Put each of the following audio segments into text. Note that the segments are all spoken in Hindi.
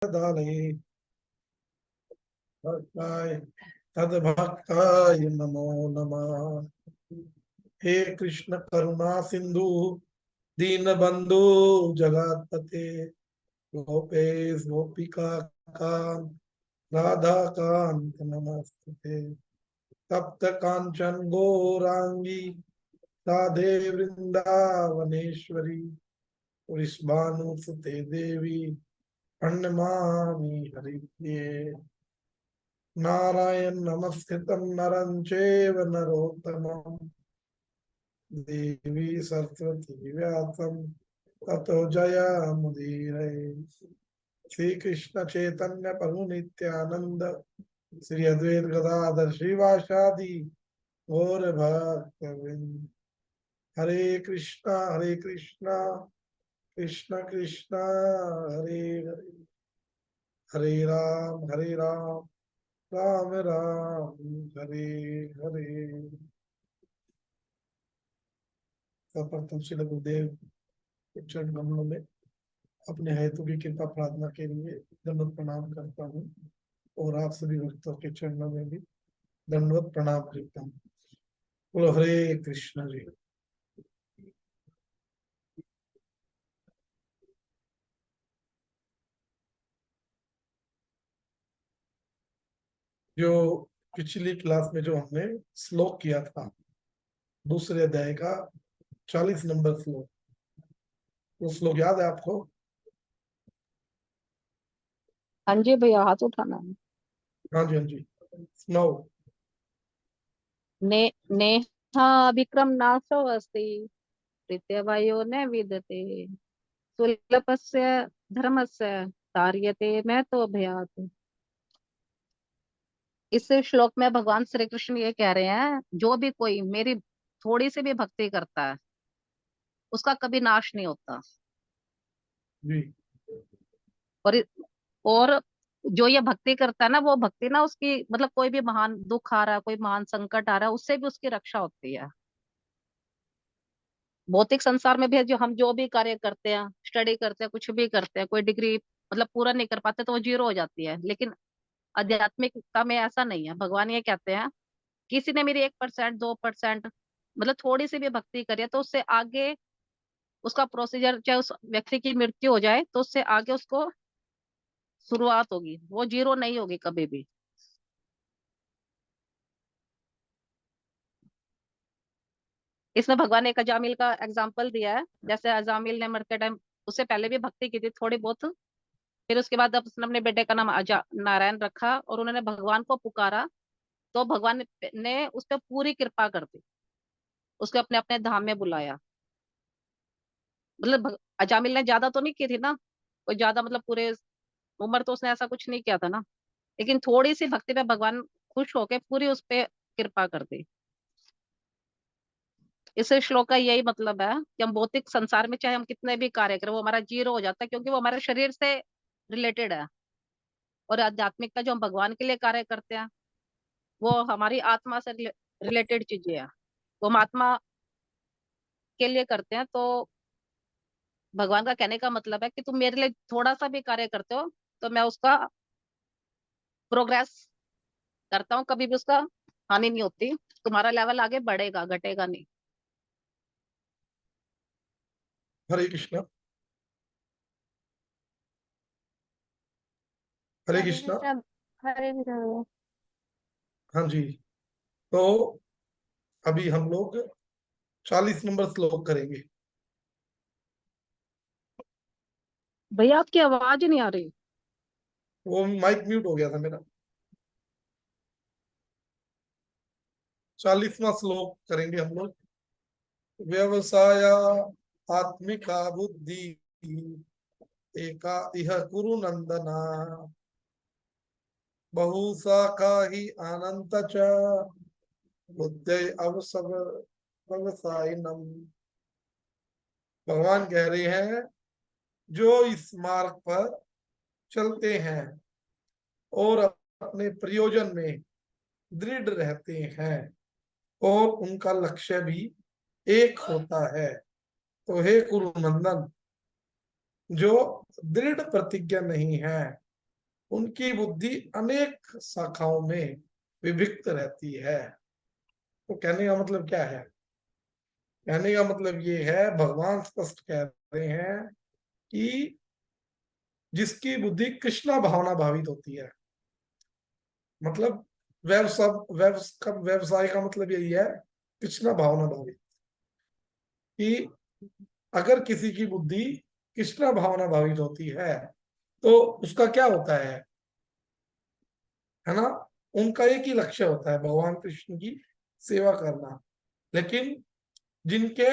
दालये भक्ताय तद्भक्ताय नमो नमः। हे कृष्ण करुणा सिंधु दीनबंधु जगतपते गोपेश गोपिका कांत राधा कांत नमस्ते। तप्त कांचन गौरांगी राधे वृंदावनेश्वरी वृषभानुसुते देवी प्रणमामि हरिप्रिये। नारायण नमस्कृतं नरं चैव नरोत्तमं देवी सरस्वती व्यासं ततो जयमुदीरये। श्री कृष्ण चैतन्य प्रभु नित्यानंद श्री अद्वैत गदाधर श्रीवासादि गौर भक्तवृंद। हरे कृष्णा कृष्ण कृष्ण हरे हरे हरे राम राम राम हरे हरे। सर्वप्रथम श्री गुरुदेव के चरण कमलों में अपने हेतु की कृपा प्रार्थना के लिए दंडवत प्रणाम करता हूँ और आप सभी भक्तों के चरणों में भी दंडवत प्रणाम करता हूँ। बोलो हरे कृष्ण जी। जो पिछली क्लास में जो हमने श्लोक किया था, दूसरे अध्याय का 40 नंबर श्लोक, वो श्लोक याद है आपको? हाँ जी भैया, हाथ उठाना है। हाँ जी हाँ जी, सुनाओ। ने नेहा विक्रम नासो अस्ति प्रत्यवायो न विदते सुलभस्य धर्मस्य तार्यते मैं तो भयात। इस श्लोक में भगवान श्री कृष्ण ये कह रहे हैं, जो भी कोई मेरी थोड़ी सी भी भक्ति करता है उसका कभी नाश नहीं होता। जी और और जो ये भक्ति करता है ना, वो भक्ति ना उसकी मतलब कोई भी महान दुख आ रहा है, कोई महान संकट आ रहा है, उससे भी उसकी रक्षा होती है। भौतिक संसार में भी जो हम जो भी कार्य करते हैं, स्टडी करते हैं, कुछ भी करते हैं, कोई डिग्री मतलब पूरा नहीं कर पाते तो वो जीरो हो जाती है। लेकिन आध्यात्मिकता में ऐसा नहीं है। भगवान ये कहते हैं, किसी ने मेरी 1%, 2% मतलब थोड़ी सी भी भक्ति करी है तो उससे आगे उसका प्रोसीजर, चाहे उस व्यक्ति की मृत्यु हो जाए तो उससे आगे उसको शुरुआत होगी, वो जीरो नहीं होगी कभी भी। इसमें भगवान ने एक अजामिल का एग्जाम्पल दिया है। जैसे अजामिल ने मरते टाइम, उससे पहले भी भक्ति की थी थोड़ी बहुत, फिर उसके बाद अब उसने अपने बेटे का नाम नारायण रखा और उन्होंने भगवान को पुकारा तो भगवान ने उस पर पूरी कृपा कर दी, उसको अपने अपने धाम में बुलाया। मतलब अजामिल ने ज्यादा तो नहीं की थी ना, कोई ज्यादा मतलब पूरे उम्र तो उसने ऐसा कुछ नहीं किया था ना, लेकिन थोड़ी सी भक्ति पे भगवान खुश होके पूरी उस पे कृपा कर दी। इस श्लोक का यही मतलब है कि हम भौतिक संसार में चाहे हम कितने भी कार्य करें, वो हमारा जीरो हो जाता है क्योंकि वो हमारे शरीर से रिलेटेड है। और आध्यात्मिक का जो हम भगवान के लिए कार्य करते हैं वो हमारी आत्मा से रिलेटेड चीजें हैं, वो हम आत्मा के लिए करते हैं। तो भगवान का कहने का मतलब है कि तुम मेरे लिए थोड़ा सा भी कार्य करते हो तो मैं उसका प्रोग्रेस करता हूँ, कभी भी उसका हानि नहीं होती। तुम्हारा लेवल आगे बढ़ेगा, घटेगा नहीं। हरे कृष्णा हरे हरे कृष्णा। कृष्णा। हरे कृष्णा। हाँ जी, तो अभी हम लोग 40 नंबर श्लोक करेंगे। भैया आपकी आवाज नहीं आ रही। वो माइक म्यूट हो गया था मेरा। 40वां श्लोक करेंगे हम लोग। व्यवसाय आत्मिका बुद्धि एका इह कुरु नंदना बहुशाखा ही अनंत च बुद्धि अवसव व्यवसायिनम। भगवान कह रहे हैं, जो इस मार्ग पर चलते हैं और अपने प्रयोजन में दृढ़ रहते हैं और उनका लक्ष्य भी एक होता है, तो हे कुरु नंदन, जो दृढ़ प्रतिज्ञा नहीं है उनकी बुद्धि अनेक शाखाओं में विभक्त रहती है। तो कहने का मतलब क्या है? कहने का मतलब ये है, भगवान स्पष्ट कह रहे हैं कि जिसकी बुद्धि कृष्णा भावना भावित होती है, मतलब व्यवसाय का मतलब यही है, कृष्णा भावना भावित, कि अगर किसी की बुद्धि कृष्णा भावना भावित होती है तो उसका क्या होता है ना? उनका एक ही लक्ष्य होता है, भगवान कृष्ण की सेवा करना। लेकिन जिनके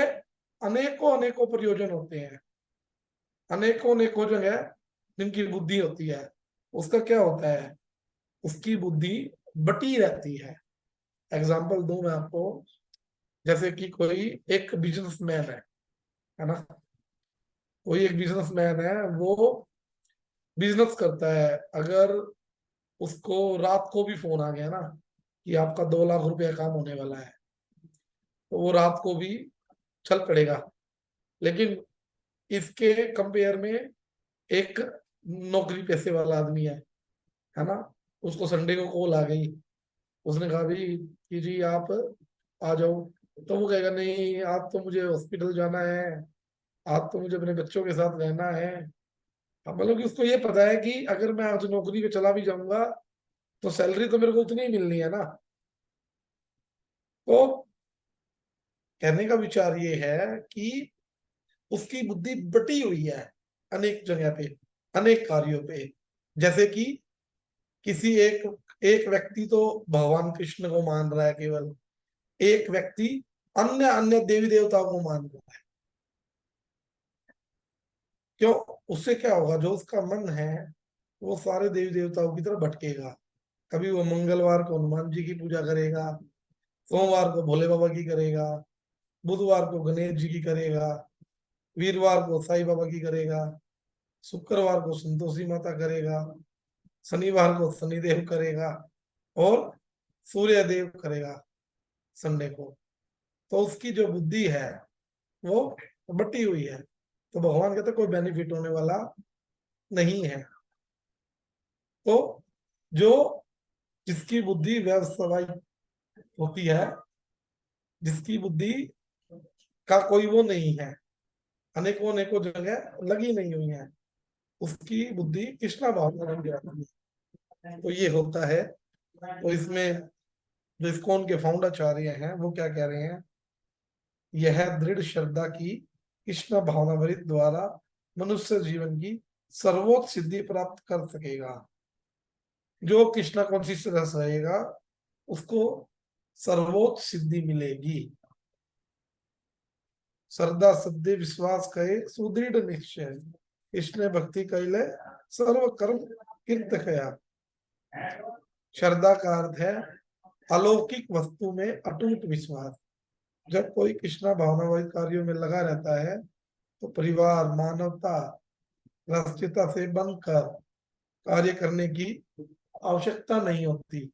अनेकों अनेकों प्रयोजन होते हैं, अनेकों अनेकों जो है जिनकी बुद्धि होती है, उसका क्या होता है? उसकी बुद्धि बटी रहती है। एग्जाम्पल दूं मैं आपको, जैसे कि कोई एक बिजनेसमैन है ना? कोई एक बिजनेसमैन है, वो बिजनेस करता है। अगर उसको रात को भी फोन आ गया ना कि आपका 2 लाख रुपया काम होने वाला है, तो वो रात को भी चल पड़ेगा। लेकिन इसके कंपेयर में एक नौकरी पेशे वाला आदमी है ना? उसको संडे को कॉल आ गई, उसने कहा भी कि जी आप आ जाओ, तो वो कहेगा नहीं, आज तो मुझे हॉस्पिटल जाना है, आज तो मुझे अपने बच्चों के साथ रहना है। अब मतलब कि उसको ये पता है कि अगर मैं आज नौकरी पे चला भी जाऊंगा तो सैलरी तो मेरे को उतनी ही मिलनी है ना। तो कहने का विचार ये है कि उसकी बुद्धि बटी हुई है अनेक जगह पे, अनेक कार्यों पे। जैसे कि किसी एक एक व्यक्ति तो भगवान कृष्ण को मान रहा है केवल, एक व्यक्ति अन्य अन्य देवी देवताओं को मान रहा है। क्यों? उससे क्या होगा, जो उसका मन है वो सारे देवी देवताओं की तरफ भटकेगा। कभी वो मंगलवार को हनुमान जी की पूजा करेगा, सोमवार को भोले बाबा की करेगा, बुधवार को गणेश जी की करेगा, वीरवार को साईं बाबा की करेगा, शुक्रवार को संतोषी माता करेगा, शनिवार को शनिदेव करेगा, और सूर्य देव करेगा संडे को। तो उसकी जो बुद्धि है वो बटी हुई है। तो भगवान कहते कोई बेनिफिट होने वाला नहीं है। तो जो जिसकी बुद्धि व्यवसायिक होती है, जिसकी बुद्धि का कोई वो नहीं है, अनेकों अनेकों जगह लगी नहीं हुई है, उसकी बुद्धि कृष्णा भावना बन जाती है। तो ये होता है। तो इसमें जो इस्कॉन के फाउंडाचार्य हैं वो क्या कह रहे हैं? यह दृढ़ श्रद्धा की कृष्ण भावनामृत द्वारा मनुष्य जीवन की सर्वोच्च सिद्धि प्राप्त कर सकेगा। जो कृष्णा कॉन्शियसनेस रहेगा उसको सर्वोच्च सिद्धि मिलेगी। श्रद्धा सद्य विश्वास कहे सुदृढ़ निश्चय, कृष्ण भक्ति कैले सर्व कर्म कृत कया। श्रद्धा का अर्थ है अलौकिक वस्तु में अटूट विश्वास। जब कोई कृष्णा भावनावादी कार्यों में लगा रहता है तो परिवार, मानवता, राष्ट्रीयता से बनकर कार्य करने की आवश्यकता नहीं होती।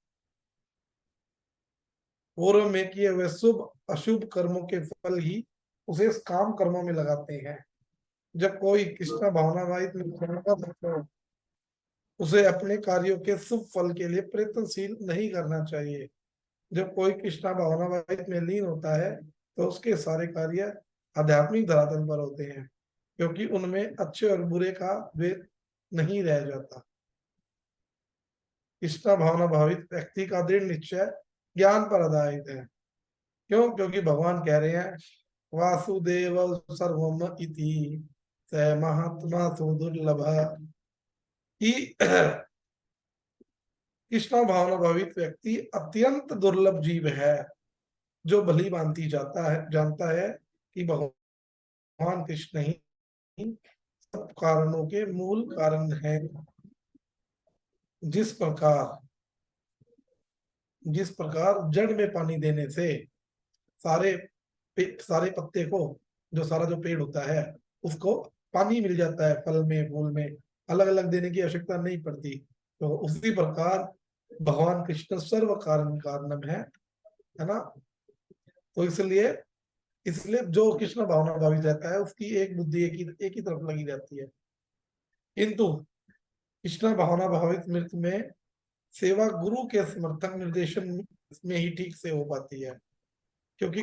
पूर्व में किए हुए शुभ अशुभ कर्मों के फल ही उसे काम कर्मों में लगाते हैं। जब कोई कृष्णा भावनावादी में तो उसे अपने कार्यों के शुभ फल के लिए प्रयत्नशील नहीं करना चाहिए। जब कोई कृष्णा भावनावादी में लीन होता है तो उसके सारे कार्य आध्यात्मिक धरातल पर होते हैं, क्योंकि उनमें अच्छे और बुरे का भेद नहीं रह जाता। कृष्णा भावना भावित व्यक्ति का दृढ़ निश्चय ज्ञान पर आधारित है। क्यों? क्योंकि भगवान कह रहे हैं वासुदेव सर्वम इति स महात्मा सुदुर्लभ, कि कृष्णा भावना भावित व्यक्ति अत्यंत दुर्लभ जीव है, जो भली भांति जानता है कि भगवान कृष्ण ही सब कारणों के मूल कारण है। जिस प्रकार जड़ में पानी देने से सारे सारे पत्ते को, जो सारा जो पेड़ होता है उसको पानी मिल जाता है, फल में फूल में अलग अलग देने की आवश्यकता नहीं पड़ती। तो उसी प्रकार भगवान कृष्ण सर्व कारण कारणम है ना? तो इसलिए इसलिए जो कृष्ण भावना भावित रहता है उसकी एक बुद्धि एक ही तरफ लगी रहती है। किंतु कृष्ण भावना भावित मृत में सेवा गुरु के समर्थक निर्देशन में ही ठीक से हो पाती है, क्योंकि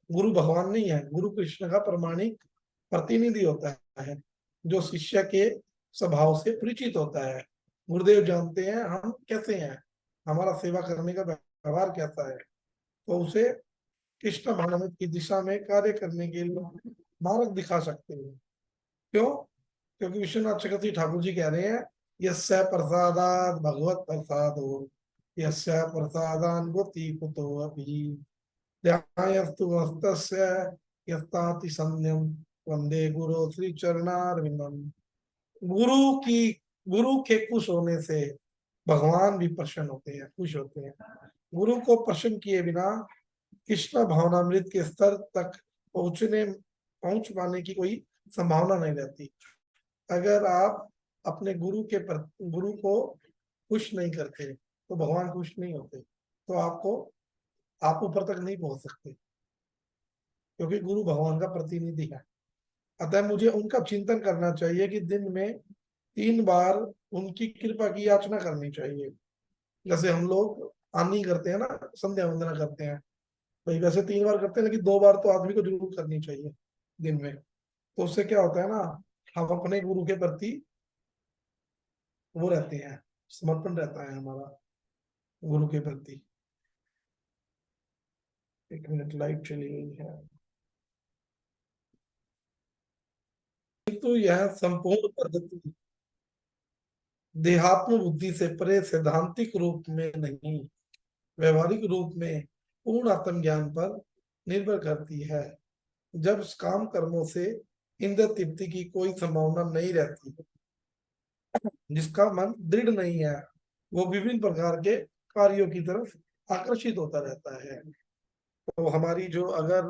गुरु भगवान नहीं है, गुरु कृष्ण का प्रमाणिक प्रतिनिधि होता है, जो शिष्य के स्वभाव से परिचित होता है। गुरुदेव जानते हैं हम कैसे हैं, हमारा सेवा करने का व्यवहार कैसा है, तो उसे कृष्ण भावनामृत की दिशा में कार्य करने के लिए मार्ग दिखा सकते हैं। क्यों? क्योंकि विश्वनाथ चक्रवर्ती ठाकुर जी कह रहे हैं, यस्य प्रसादात् भगवत प्रसादो यस्य प्रसादान् गोति कुतो अपि ध्यायस्तु हस्तस्य यस्ताति संयम वंदे गुरु श्री चरणारविंदम। गुरु की गुरु के खुश होने से भगवान भी प्रसन्न होते हैं, खुश होते हैं। गुरु को प्रसन्न किए बिना कृष्ण भावनामृत के स्तर तक पहुंच पाने की कोई संभावना नहीं रहती। अगर आप अपने गुरु को खुश नहीं करते तो भगवान खुश नहीं होते, तो आप ऊपर तक नहीं पहुंच सकते, क्योंकि गुरु भगवान का प्रतिनिधि है। अतः मुझे उनका चिंतन करना चाहिए कि दिन में 3 बार उनकी कृपा की याचना करनी चाहिए। जैसे हम लोग आनी करते हैं ना, संध्या वंदना करते हैं, भाई वैसे 3 बार करते हैं, लेकिन 2 बार तो आदमी को जरूर करनी चाहिए दिन में। तो उससे क्या होता है ना, हम अपने गुरु के प्रति वो रहते हैं, समर्पण रहता है हमारा गुरु के प्रति। 1 मिनट, लाइट चली गई है। तो यह संपूर्ण पद्धति देहात्म बुद्धि से परे सैद्धांतिक रूप में नहीं, व्यवहारिक रूप में पूर्ण आत्मज्ञान पर निर्भर करती है। जब काम कर्मों से इंद्र तृप्ति की कोई संभावना नहीं रहती, जिसका मन दृढ़ नहीं है, वो विभिन्न प्रकार के कार्यों की तरफ आकर्षित होता रहता है। तो हमारी जो अगर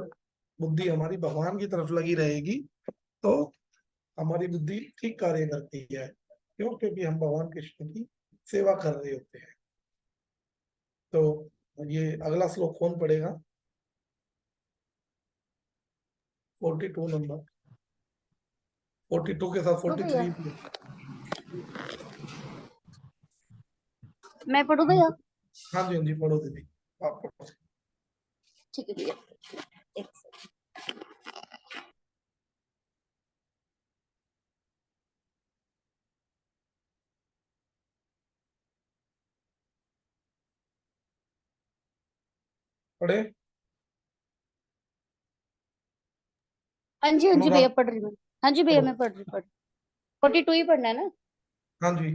बुद्धि हमारी भगवान की तरफ लगी रहेगी, तो हमारी बुद्धि ठीक कार्य करती है। क्यों? क्योंकि हम भगवान कृष्ण की सेवा कर रहे होते हैं। तो ये अगला श्लोक कौन पढ़ेगा? 42 नंबर, 42 के साथ 43 भी। मैं पढ़ू भैया? हाँ जी, हाँ जी, पढ़ो दीदी, आप पढ़ो। ठीक है भैया, एक सेकंड। पढ़े? हाँ जी, हाँ जी भैया, अनुराग, पढ़ रही हूँ। हाँ जी भैया, पढ़ो। मैं पढ़ रही हूँ। 42 ही पढ़ना है ना? हाँ जी।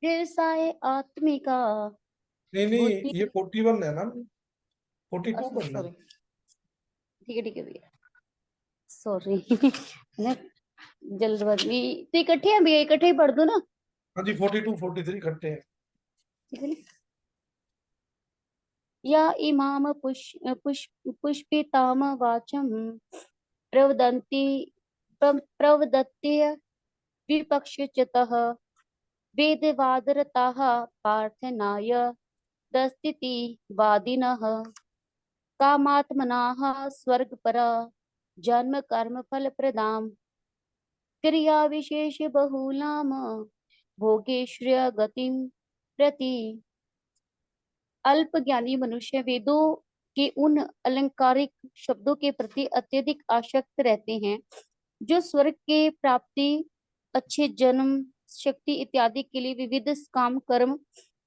व्यवसाय आत्मिका नहीं नहीं, बुद्धि। ये 41 है ना, 42 अच्छा पढ़ना है। सॉरी, ठीक है भैया, सॉरी। मैं जल्दबाजी, तो इकट्ठे हैं भैया, इकट्ठे ही पढ़ दो ना? हाँ जी, 42 43 इकट्ठे हैं। ठीक है ना? या इमाम पुष्पिताम वाचम प्रवदन्ति प्रवदत्य विपक्षितः वेदवादरताः प्रार्थनाय दस्तिति वादिनः कामात्मनाः स्वर्गपरा जन्म कर्म फल प्रदाम क्रिया विशेष बहुलाम भोगेश्वर्य गतिम प्रति। अल्प ज्ञानी मनुष्य वेदों के उन अलंकारिक शब्दों के प्रति अत्यधिक आसक्त रहते हैं जो स्वर्ग के प्राप्ति, अच्छे जन्म, शक्ति इत्यादि के लिए विविध काम कर्म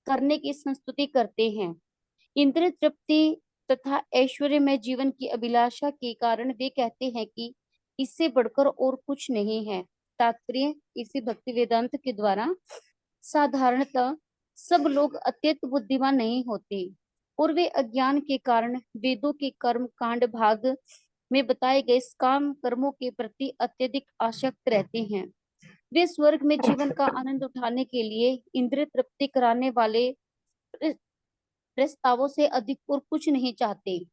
करने की संस्तुति करते हैं। इंद्र तृप्ति तथा ऐश्वर्य में जीवन की अभिलाषा के कारण वे कहते हैं कि इससे बढ़कर और कुछ नहीं है। तात्पर्य इसी भक्ति वेदांत के द्वारा साधारणतः सब लोग अत्यंत बुद्धिमान नहीं होते और वे अज्ञान के कारण वेदों के कर्म कांड भाग में बताए गए काम कर्मों के प्रति अत्यधिक आसक्त रहते हैं। वे स्वर्ग में जीवन का आनंद उठाने के लिए इंद्रिय तृप्ति कराने वाले प्रस्तावों से अधिक और कुछ नहीं चाहते।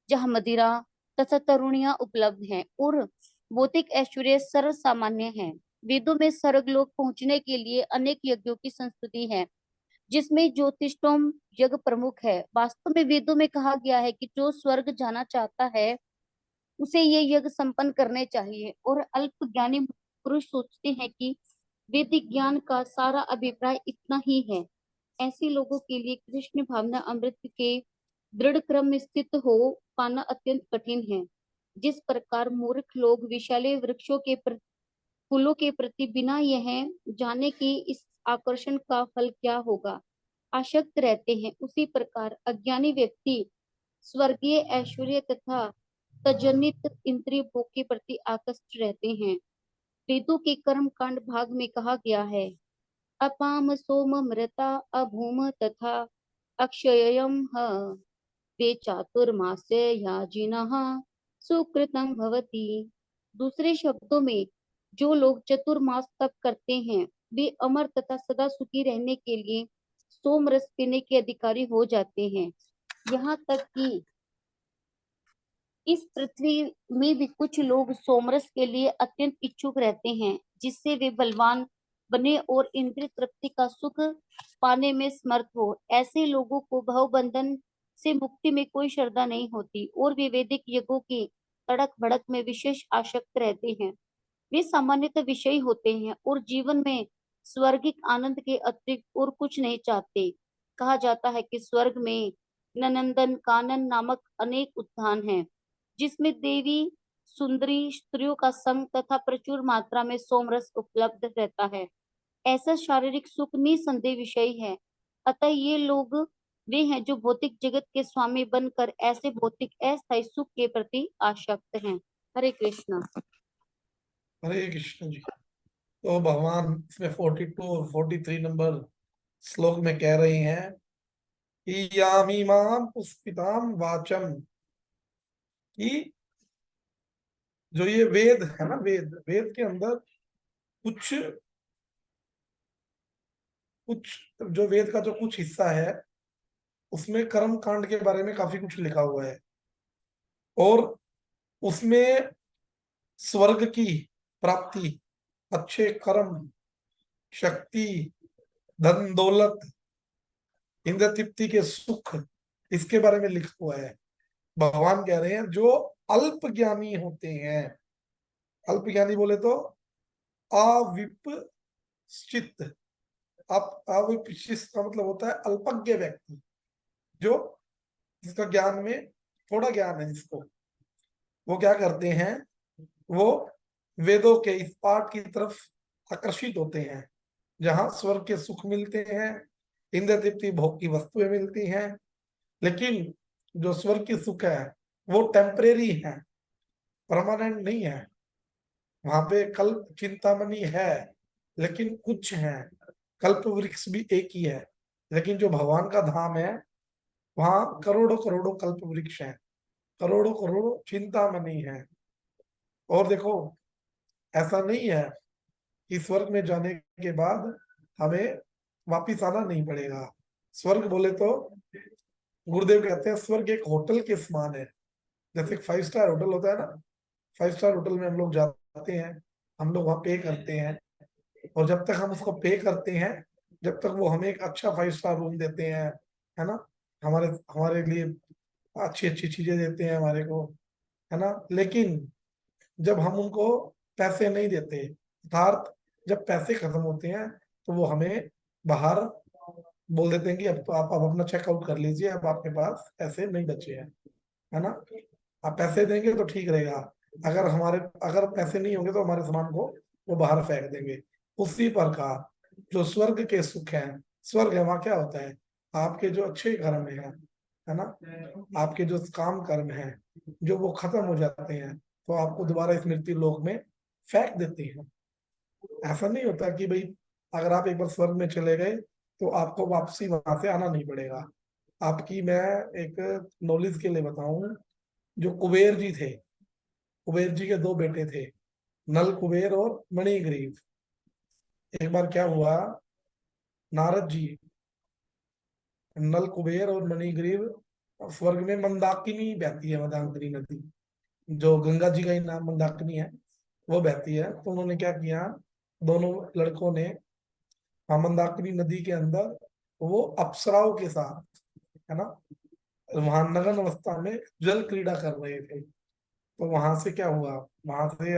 जहाँ मदिरा तथा तरुणियां उपलब्ध हैं और भौतिक ऐश्वर्य सर्व सामान्य है। वेदों में स्वर्गलोक पहुंचने के लिए अनेक यज्ञों की संस्तुति है, जिसमें ज्योतिषोम यज्ञ प्रमुख है। वास्तव में वेदों में कहा गया है कि जो स्वर्ग जाना चाहता है उसे ये यज्ञ संपन्न करने चाहिए और अल्प ज्ञानी पुरुष सोचते हैं कि वैदिक ज्ञान का सारा अभिप्राय इतना ही है। ऐसे लोगों के लिए कृष्ण भावना अमृत के दृढ़ क्रम में स्थित हो पाना अत्यंत कठिन है। जिस प्रकार मूर्ख लोग विशाले वृक्षों के फूलों के प्रति बिना यह जाने कि इस आकर्षण का फल क्या होगा आसक्त रहते हैं, उसी प्रकार अज्ञानी व्यक्ति स्वर्गीय ऐश्वर्य तथा तजनित इंद्रिय भोग के प्रति आकर्षित रहते हैं। वेदों के कर्म कांड भाग में कहा गया है, अपाम सोम मृता अभूम तथा अक्षयम वे चातुर्मास्य याजिनः सुकृतम भवति। दूसरे शब्दों में, जो लोग चतुर्मास तप करते हैं वे अमर तथा सदा सुखी रहने के लिए सोम रस पीने के अधिकारी हो जाते हैं। यहाँ तक कि इस पृथ्वी में भी कुछ लोग सोमरस के लिए अत्यंत इच्छुक रहते हैं, जिससे वे बलवान बने और इंद्रिय तृप्ति का सुख पाने में समर्थ हो। ऐसे लोगों को भवबंधन से मुक्ति में कोई श्रद्धा नहीं होती और वे वैदिक यज्ञों की तड़क भड़क में विशेष आसक्त रहते हैं। वे सामान्यतः विषयी होते हैं और जीवन में स्वर्गिक आनंद के अतिरिक्त और कुछ नहीं चाहते। कहा जाता है कि स्वर्ग में ननंदन कानन नामक अनेक उद्यान हैं, जिसमें देवी सुंदरी स्त्रियों का संग तथा प्रचुर मात्रा में सोमरस उपलब्ध रहता है। ऐसा शारीरिक सुख निसंदेह विषय है। अतः ये लोग वे हैं जो भौतिक जगत के स्वामी बनकर ऐसे भौतिक अस्थायी सुख के प्रति आसक्त हैं। हरे कृष्णा। हरे कृष्ण जी। तो भगवान इसमें 42 और 43 नंबर श्लोक में कह रहे हैं कि यामीमाम पुष्पिताम वाचम, कि जो ये वेद है ना, वेद के अंदर कुछ जो वेद का जो कुछ हिस्सा है उसमें कर्म कांड के बारे में काफी कुछ लिखा हुआ है और उसमें स्वर्ग की प्राप्ति, अच्छे कर्म, शक्ति, धन दौलत, इंद्र तृप्ति के सुख, इसके बारे में लिखा हुआ है। भगवान कह रहे हैं जो अल्प ज्ञानी होते हैं, अल्प ज्ञानी बोले तो अविपश्चित, अविपश्चित का मतलब होता है अल्पज्ञ व्यक्ति, जो जिसका ज्ञान में थोड़ा ज्ञान है जिसको, वो क्या करते हैं, वो वेदों के इस पाठ की तरफ आकर्षित होते हैं जहां स्वर्ग के सुख मिलते हैं, इंद्र तृप्ति भोग की वस्तुएं मिलती हैं। लेकिन जो स्वर्ग की सुख है वो टेम्परेरी है, परमानेंट नहीं है। वहां पे कल्प चिंतामणि है लेकिन कुछ है, कल्प वृक्ष भी एक ही है, लेकिन जो भगवान का धाम है वहां करोड़ों करोड़ों कल्प वृक्ष है, करोड़ों करोड़ों चिंतामणि है। और देखो ऐसा नहीं है कि स्वर्ग में जाने के बाद हमें वापिस आना नहीं पड़ेगा। स्वर्ग बोले तो गुरुदेव कहते हैं स्वर्ग एक होटल के समान है। जैसे 5 स्टार होटल होता है ना, 5 स्टार होटल में हम लोग जाते हैं, हम लोग वहाँ पे करते हैं और जब तक हम उसको पे करते हैं जब तक वो हमें एक अच्छा 5 स्टार रूम देते हैं, है ना, हमारे हमारे लिए अच्छी अच्छी चीजें देते हैं हमारे को, है ना। लेकिन जब हम उनको पैसे नहीं देते, अर्थात जब पैसे खत्म होते हैं तो वो हमें बाहर बोल देते हैं कि अब तो आप अपना चेकआउट कर लीजिए, अब आपके पास पैसे नहीं बचे हैं, है ना। आप पैसे देंगे तो ठीक रहेगा, अगर पैसे नहीं होंगे तो हमारे सामान को वो बाहर फेंक देंगे। उसी प्रकार जो स्वर्ग के सुख हैं, स्वर्ग है वहां क्या होता है, आपके जो अच्छे कर्म है ना, आपके जो काम कर्म है जो वो खत्म हो जाते हैं तो आपको दोबारा इस मृत्यु लोक में फेंक देते हैं। ऐसा नहीं होता कि भाई अगर आप एक बार स्वर्ग में चले गए तो आपको वापसी वहां से आना नहीं पड़ेगा। आपकी मैं एक नॉलेज के लिए बताऊं, जो कुबेर जी थे, कुबेर जी के 2 बेटे थे, नल कुबेर और मणिग्रीव। एक बार क्या हुआ, नारद जी, नल कुबेर और मणिग्रीव स्वर्ग में मंदाकिनी बहती है, मंदाकिनी नदी, जो गंगा जी का ही नाम मंदाकिनी है, वो बहती है। तो उन्होंने क्या किया, दोनों लड़कों ने मंदाकिनी नदी के अंदर वो अप्सराओं के साथ, है ना, वहां नग्न अवस्था में जल क्रीड़ा कर रहे थे। तो वहां से क्या हुआ, वहां से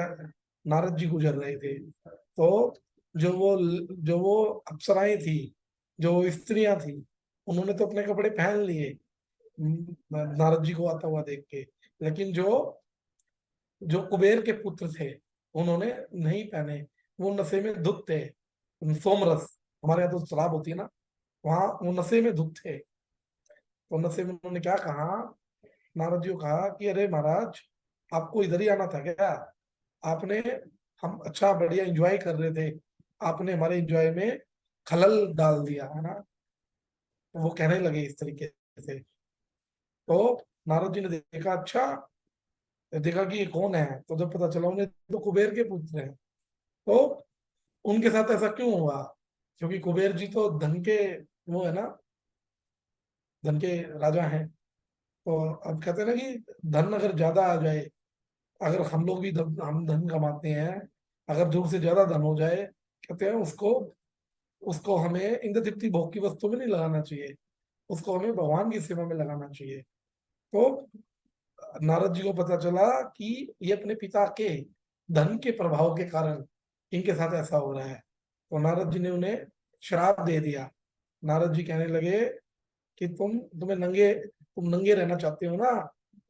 नारद जी गुजर रहे थे। तो जो वो अप्सराएं थी, जो वो स्त्रियां थी, उन्होंने तो अपने कपड़े पहन लिए नारद जी को आता हुआ देख के, लेकिन जो जो कुबेर के पुत्र थे उन्होंने नहीं पहने, वो नशे में धुत थे। सोमरस, हमारे यहाँ तो शराब होती है ना, वहां वो नशे में धुत थे। तो नशे में उन्होंने क्या कहा, नारद जी को कहा कि अरे महाराज, आपको इधर ही आना था क्या? आपने, हम अच्छा बढ़िया एंजॉय कर रहे थे, आपने हमारे एंजॉय में खलल डाल दिया है ना। तो वो कहने लगे इस तरीके से। तो नारद जी ने देखा, अच्छा, देखा कि ये कौन है, तो जब पता चला उन्हें तो कुबेर के पुत्र हैं। तो उनके साथ ऐसा क्यों हुआ? क्योंकि कुबेर जी तो धन के, वो है ना, धन के राजा हैं। तो अब कहते हैं ना कि धन अगर ज्यादा आ जाए, अगर हम लोग भी हम धन कमाते हैं, अगर जरूर से ज्यादा धन हो जाए, कहते हैं उसको उसको हमें इंद्र तृप्ति भोग की वस्तु में नहीं लगाना चाहिए, उसको हमें भगवान की सेवा में लगाना चाहिए। तो नारद जी को पता चला कि ये अपने पिता के धन के प्रभाव के कारण इनके साथ ऐसा हो रहा है। तो नारद जी ने उन्हें श्राप दे दिया। नारद जी कहने लगे कि तुम नंगे रहना चाहते हो ना,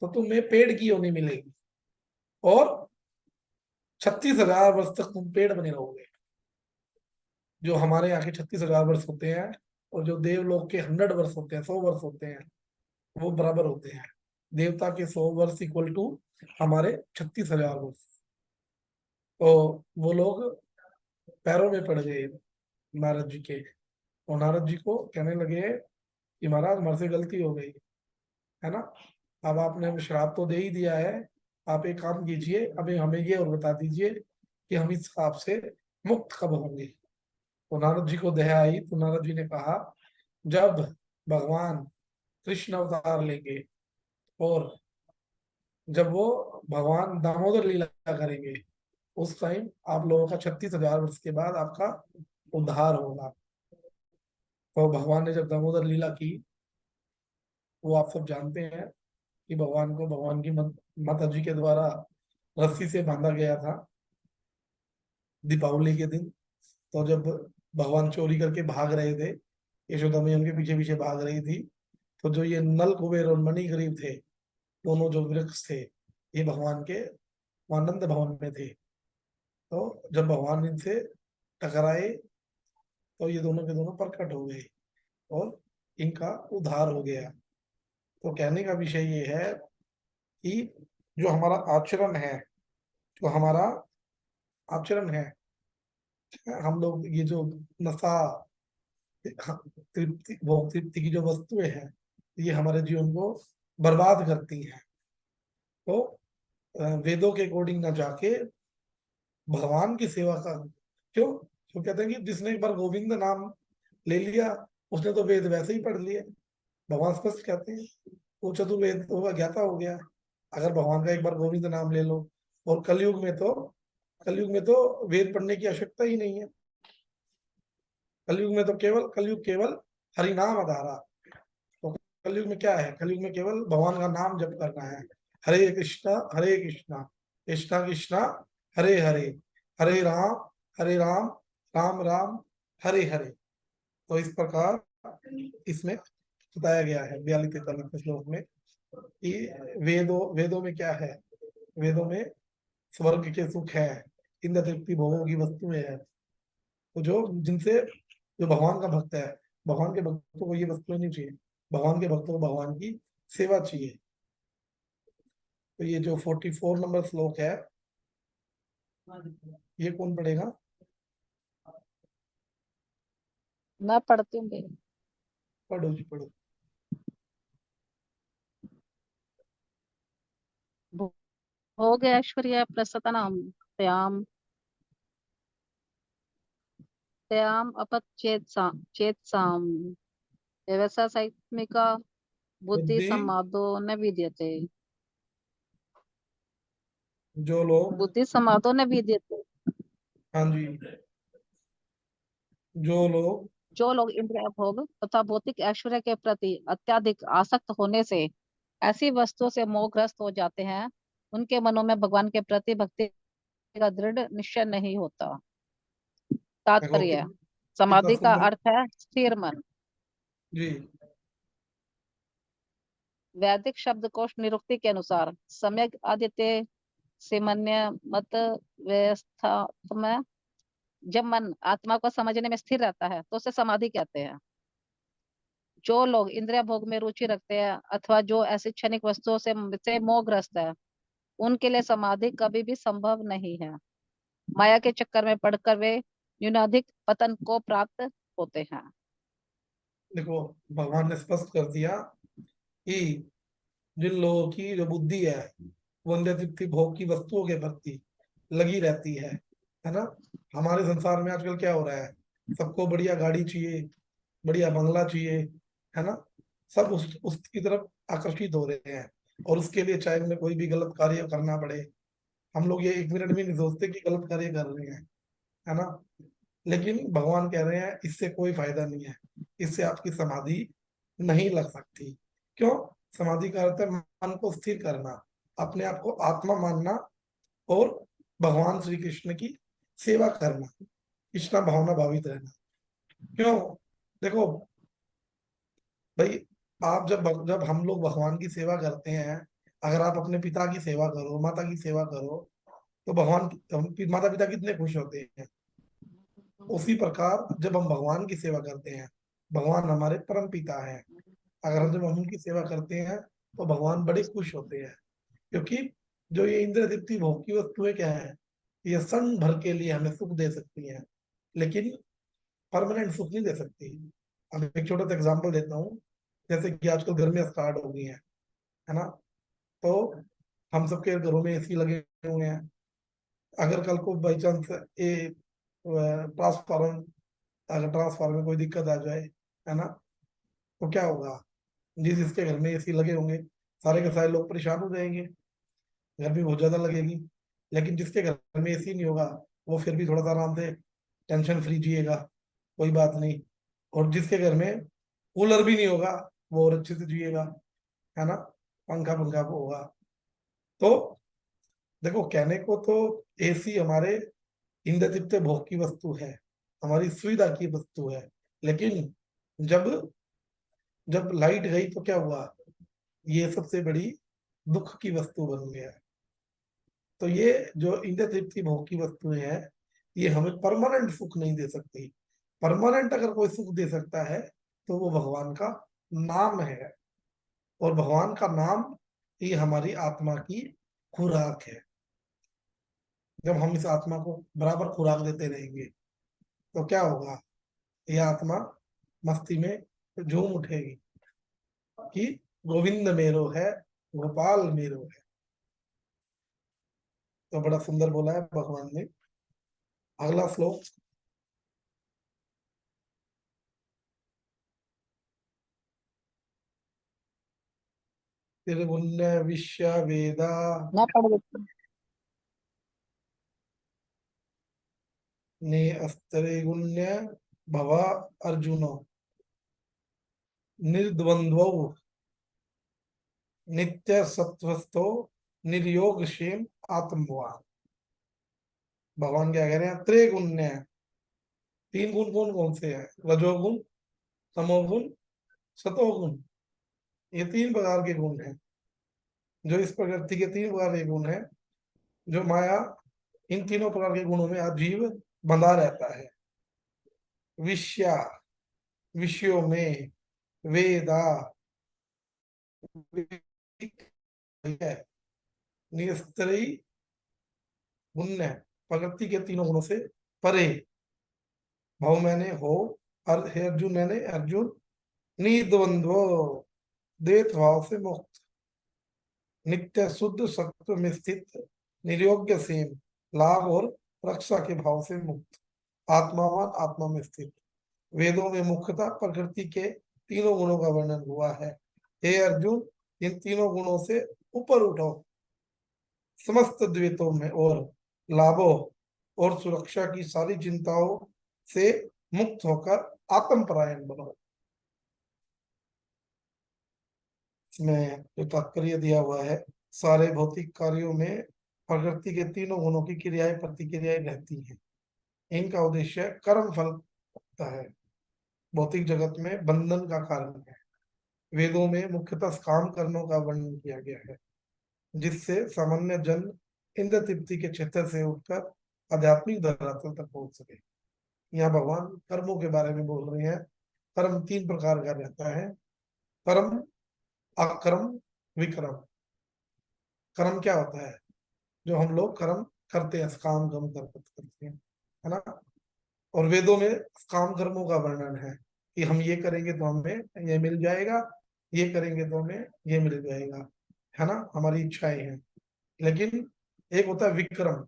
तो तुम्हें पेड़ की योनि मिलेगी, और 36,000 वर्ष तक तुम पेड़ बने रहोगे। जो हमारे यहाँ के 36,000 वर्ष होते हैं, और जो देवलोक के 100 वर्ष होते हैं, 100 वर्ष होते हैं, वो बराबर होते हैं। देवता के 100 वर्ष इक्वल टू हमारे 36,000 वर्ष। तो वो लोग पैरों में पड़ गए नारद जी के, और नारद जी को कहने लगे कि महाराज, हमारे से गलती हो गई है ना, अब आपने हमें श्राप तो दे ही दिया है, आप एक काम कीजिए, अभी हमें ये और बता दीजिए कि हम इस श्राप से मुक्त कब होंगे। तो नारद जी को दया आई, तो नारद जी ने कहा, जब भगवान कृष्ण अवतार लेंगे, और जब वो भगवान दामोदर लीला करेंगे, उस टाइम आप लोगों का 36,000 वर्ष के बाद आपका उद्धार होगा। तो भगवान ने जब दामोदर लीला की, वो आप सब जानते हैं कि भगवान को भगवान की माता जी के द्वारा रस्सी से बांधा गया था दीपावली के दिन। तो जब भगवान चोरी करके भाग रहे थे, यशोदा मैया उनके पीछे पीछे भाग रही थी, तो जो ये नल कुबेर और मणिग्रीव थे, दोनों जो वृक्ष थे, ये भगवान के आनंद भवन में थे। तो जब भगवान इनसे टकराए, तो ये दोनों के दोनों प्रकट हो गए, और इनका उद्धार हो गया। तो कहने का विषय ये है कि जो हमारा आचरण है, जो हमारा आचरण है, हम लोग ये जो नशा, तृप्ति, भोग तृप्ति की जो वस्तुएं हैं, ये हमारे जीवन को बर्बाद करती हैं। तो वेदों के अकॉर्डिंग ना जाके भगवान की सेवा का, क्यों? तो कहते हैं कि जिसने एक बार गोविंद नाम ले लिया, उसने तो वेद वैसे ही पढ़ लिए। भगवान स्पष्ट कहते हैं, वो चतुर्वेद वो ज्ञाता हो गया अगर भगवान का एक बार गोविंद नाम ले लो। और कलयुग में तो वेद पढ़ने की आवश्यकता ही नहीं है। कलयुग में तो कलयुग केवल हरिनाम आधारा। तो कलयुग में क्या है? कलयुग में केवल भगवान का नाम जप करना है। हरे कृष्णा कृष्णा कृष्णा हरे हरे, हरे राम राम राम हरे हरे। तो इस प्रकार इसमें बताया गया है 42-43 श्लोक में कि वेदों में क्या है? वेदों में स्वर्ग के सुख है, इंद्र तृप्ति भोगों की वस्तुएं है। तो जो भगवान का भक्त है, भगवान के भक्तों को ये वस्तुएं नहीं चाहिए, भगवान के भक्तों को भगवान की सेवा चाहिए। तो ये जो 44 नंबर श्लोक है, ये कौन पढ़ेगा? मैं पढ़ती हूँ भाई। पढ़ो जी, पढ़ो। भोग ऐश्वर्य प्रसतनम त्याम त्याम चेतसाम व्यवसा सात्मिका बुद्धि बुद्धि, समादो न विद्यते। जो लोग, बुद्धि समादो न विद्यते। हाँ जी, जो लोग जो लोग इंद्रिय भोग तथा भौतिक ऐश्वर्य के प्रति अत्यधिक आसक्त होने से ऐसी वस्तुओं से मोहग्रस्त हो जाते हैं, उनके मनों में भगवान के प्रति भक्ति का दृढ़ निश्चय नहीं होता। देखो तात्पर्य, कितना समाधि का सुंदर। अर्थ है स्थिर मन। जी। वैदिक शब्दकोश निरुक्ति के अनुसार सम्यक आदित्य सामान्य मत व्यवस्था में जब मन आत्मा को समझने में स्थिर रहता है तो उसे समाधि कहते हैं। जो लोग इंद्रिय भोग में रुचि रखते हैं अथवा जो ऐसी क्षणिक वस्तुओं से मोहग्रस्त है, उनके लिए समाधि कभी भी संभव नहीं है। माया के चक्कर में पड़कर वे न्यूनाधिक पतन को प्राप्त होते हैं। देखो भगवान ने स्पष्ट कर दिया कि जिन लोगों की जो बुद्धि है वो इंद्रिय तृप्ति भोग की वस्तुओं के प्रति लगी रहती है ना। हमारे संसार में आजकल क्या हो रहा है, सबको बढ़िया गाड़ी चाहिए, बढ़िया बंगला चाहिए, है ना। सब उसकी तरफ आकर्षित हो रहे हैं, और उसके लिए चाहे उन्हें कोई भी गलत कार्य करना पड़े। हम लोग ये एक मिनट भी नहीं सोचते कि गलत कार्य कर रहे हैं, है ना। लेकिन भगवान कह रहे हैं इससे कोई फायदा नहीं है, इससे आपकी समाधि नहीं लग सकती। क्यों? समाधि का अर्थ है मन को स्थिर करना, अपने आप को आत्मा मानना, और भगवान श्री कृष्ण की सेवा करना, कृष्णा भावना भावित रहना। क्यों? देखो भाई, आप जब हम लोग भगवान की सेवा करते हैं, अगर आप अपने पिता की सेवा करो, माता की सेवा करो, तो माता पिता कितने खुश होते हैं। उसी प्रकार जब हम भगवान की सेवा करते हैं, भगवान हमारे परम पिता हैं, अगर जब हम उनकी सेवा करते हैं तो भगवान बड़े खुश होते हैं। क्योंकि जो ये इंद्रिय तृप्ति भोग की वस्तुएं क्या है, ये क्षण भर के लिए हमें सुख दे सकती हैं, लेकिन परमानेंट सुख नहीं दे सकती। अब एक छोटा सा एग्जांपल देता हूँ। जैसे कि आजकल गर्मियां स्टार्ट हो गई हैं, है ना। तो हम सबके घरों में एसी लगे हुए हैं। अगर कल को बाई चांस ये ट्रांसफार्मर अगर ट्रांसफार्मर में कोई दिक्कत आ जाए, है ना, तो क्या होगा। जिसके घर में एसी लगे होंगे सारे के सारे लोग परेशान हो जाएंगे, गर्मी बहुत ज्यादा लगेगी। लेकिन जिसके घर में एसी नहीं होगा वो फिर भी थोड़ा सा आराम से टेंशन फ्री जिएगा, कोई बात नहीं। और जिसके घर में कूलर भी नहीं होगा वो और अच्छे से जिएगा, है ना, पंखा पंखा होगा। तो देखो कहने को तो एसी हमारे इंद्र तृप्त भोग की वस्तु है, हमारी सुविधा की वस्तु है। लेकिन जब जब लाइट गई तो क्या हुआ, ये सबसे बड़ी दुख की वस्तु बन गया। तो ये जो इंद्र तृप्ति भोग की वस्तुएं हैं, ये हमें परमानेंट सुख नहीं दे सकती। परमानेंट अगर कोई सुख दे सकता है तो वो भगवान का नाम है, और भगवान का नाम ये हमारी आत्मा की खुराक है। जब हम इस आत्मा को बराबर खुराक देते रहेंगे तो क्या होगा, यह आत्मा मस्ती में झूम उठेगी कि गोविंद मेरो है, गोपाल मेरो है। तो बड़ा सुंदर बोला है भगवान ने। अगला श्लोक। त्रिगुण्य विश्व वेदा मैं पढ़ देती हूँ। ने अस्त्रिगुण्य भव अर्जुन निर्द्वंद्वौ नित्य सत्वस्थो निर्योग क्षेम आत्मवान। भगवान क्या कह रहे हैं, त्रिगुण्य, तीन गुण कौन कौन से हैं, रजोगुण, तमोगुण, सतोगुण। ये तीन प्रकार के गुण हैं, जो इस प्रकृति के तीन प्रकार के गुण हैं, जो माया इन तीनों प्रकार के गुणों में अजीव बंधा रहता है। विषया, विषयों में, वेदा, निस्त्री गुण्य, प्रकृति के तीनों गुणों से परे। भाव मैंने हो, हे अर्जुन मैंने अर्जुन, निद्वंद्व, द्वैत भाव से मुक्त, नित्य शुद्ध सत्व में स्थित, निर्योग्य सेम, लाभ और रक्षा के भाव से मुक्त, आत्मावान, आत्मा में स्थित। वेदों में मुख्यतः प्रकृति के तीनों गुणों का वर्णन हुआ है। हे अर्जुन, इन तीनों गुणों से ऊपर उठो, समस्त द्वैतों में और लाभों और सुरक्षा की सारी चिंताओं से मुक्त होकर आत्मपरायण बनो। इसमें जो तात्पर्य दिया हुआ है, सारे भौतिक कार्यों में प्रकृति के तीनों गुणों की क्रियाएं प्रतिक्रियाएं रहती हैं। इनका उद्देश्य कर्म फल होता है, भौतिक जगत में बंधन का कारण है। वेदों में मुख्यतः काम कर्मों का वर्णन किया गया है, जिससे सामान्य जन इंद्र तृप्ति के क्षेत्र से उठकर आध्यात्मिक धरातल तक पहुंच सके। यहाँ भगवान कर्मों के बारे में बोल रहे हैं। कर्म 3 प्रकार का रहता है, कर्म, अकर्म, विक्रम। कर्म क्या होता है? जो हम लोग कर्म करते हैं, काम कर्म करते हैं, है ना। और वेदों में काम कर्मों का वर्णन है कि हम ये करेंगे तो हमें ये मिल जाएगा, ये करेंगे तो हमें ये मिल जाएगा, है ना, हमारी इच्छाएं हैं। लेकिन एक होता है विक्रम,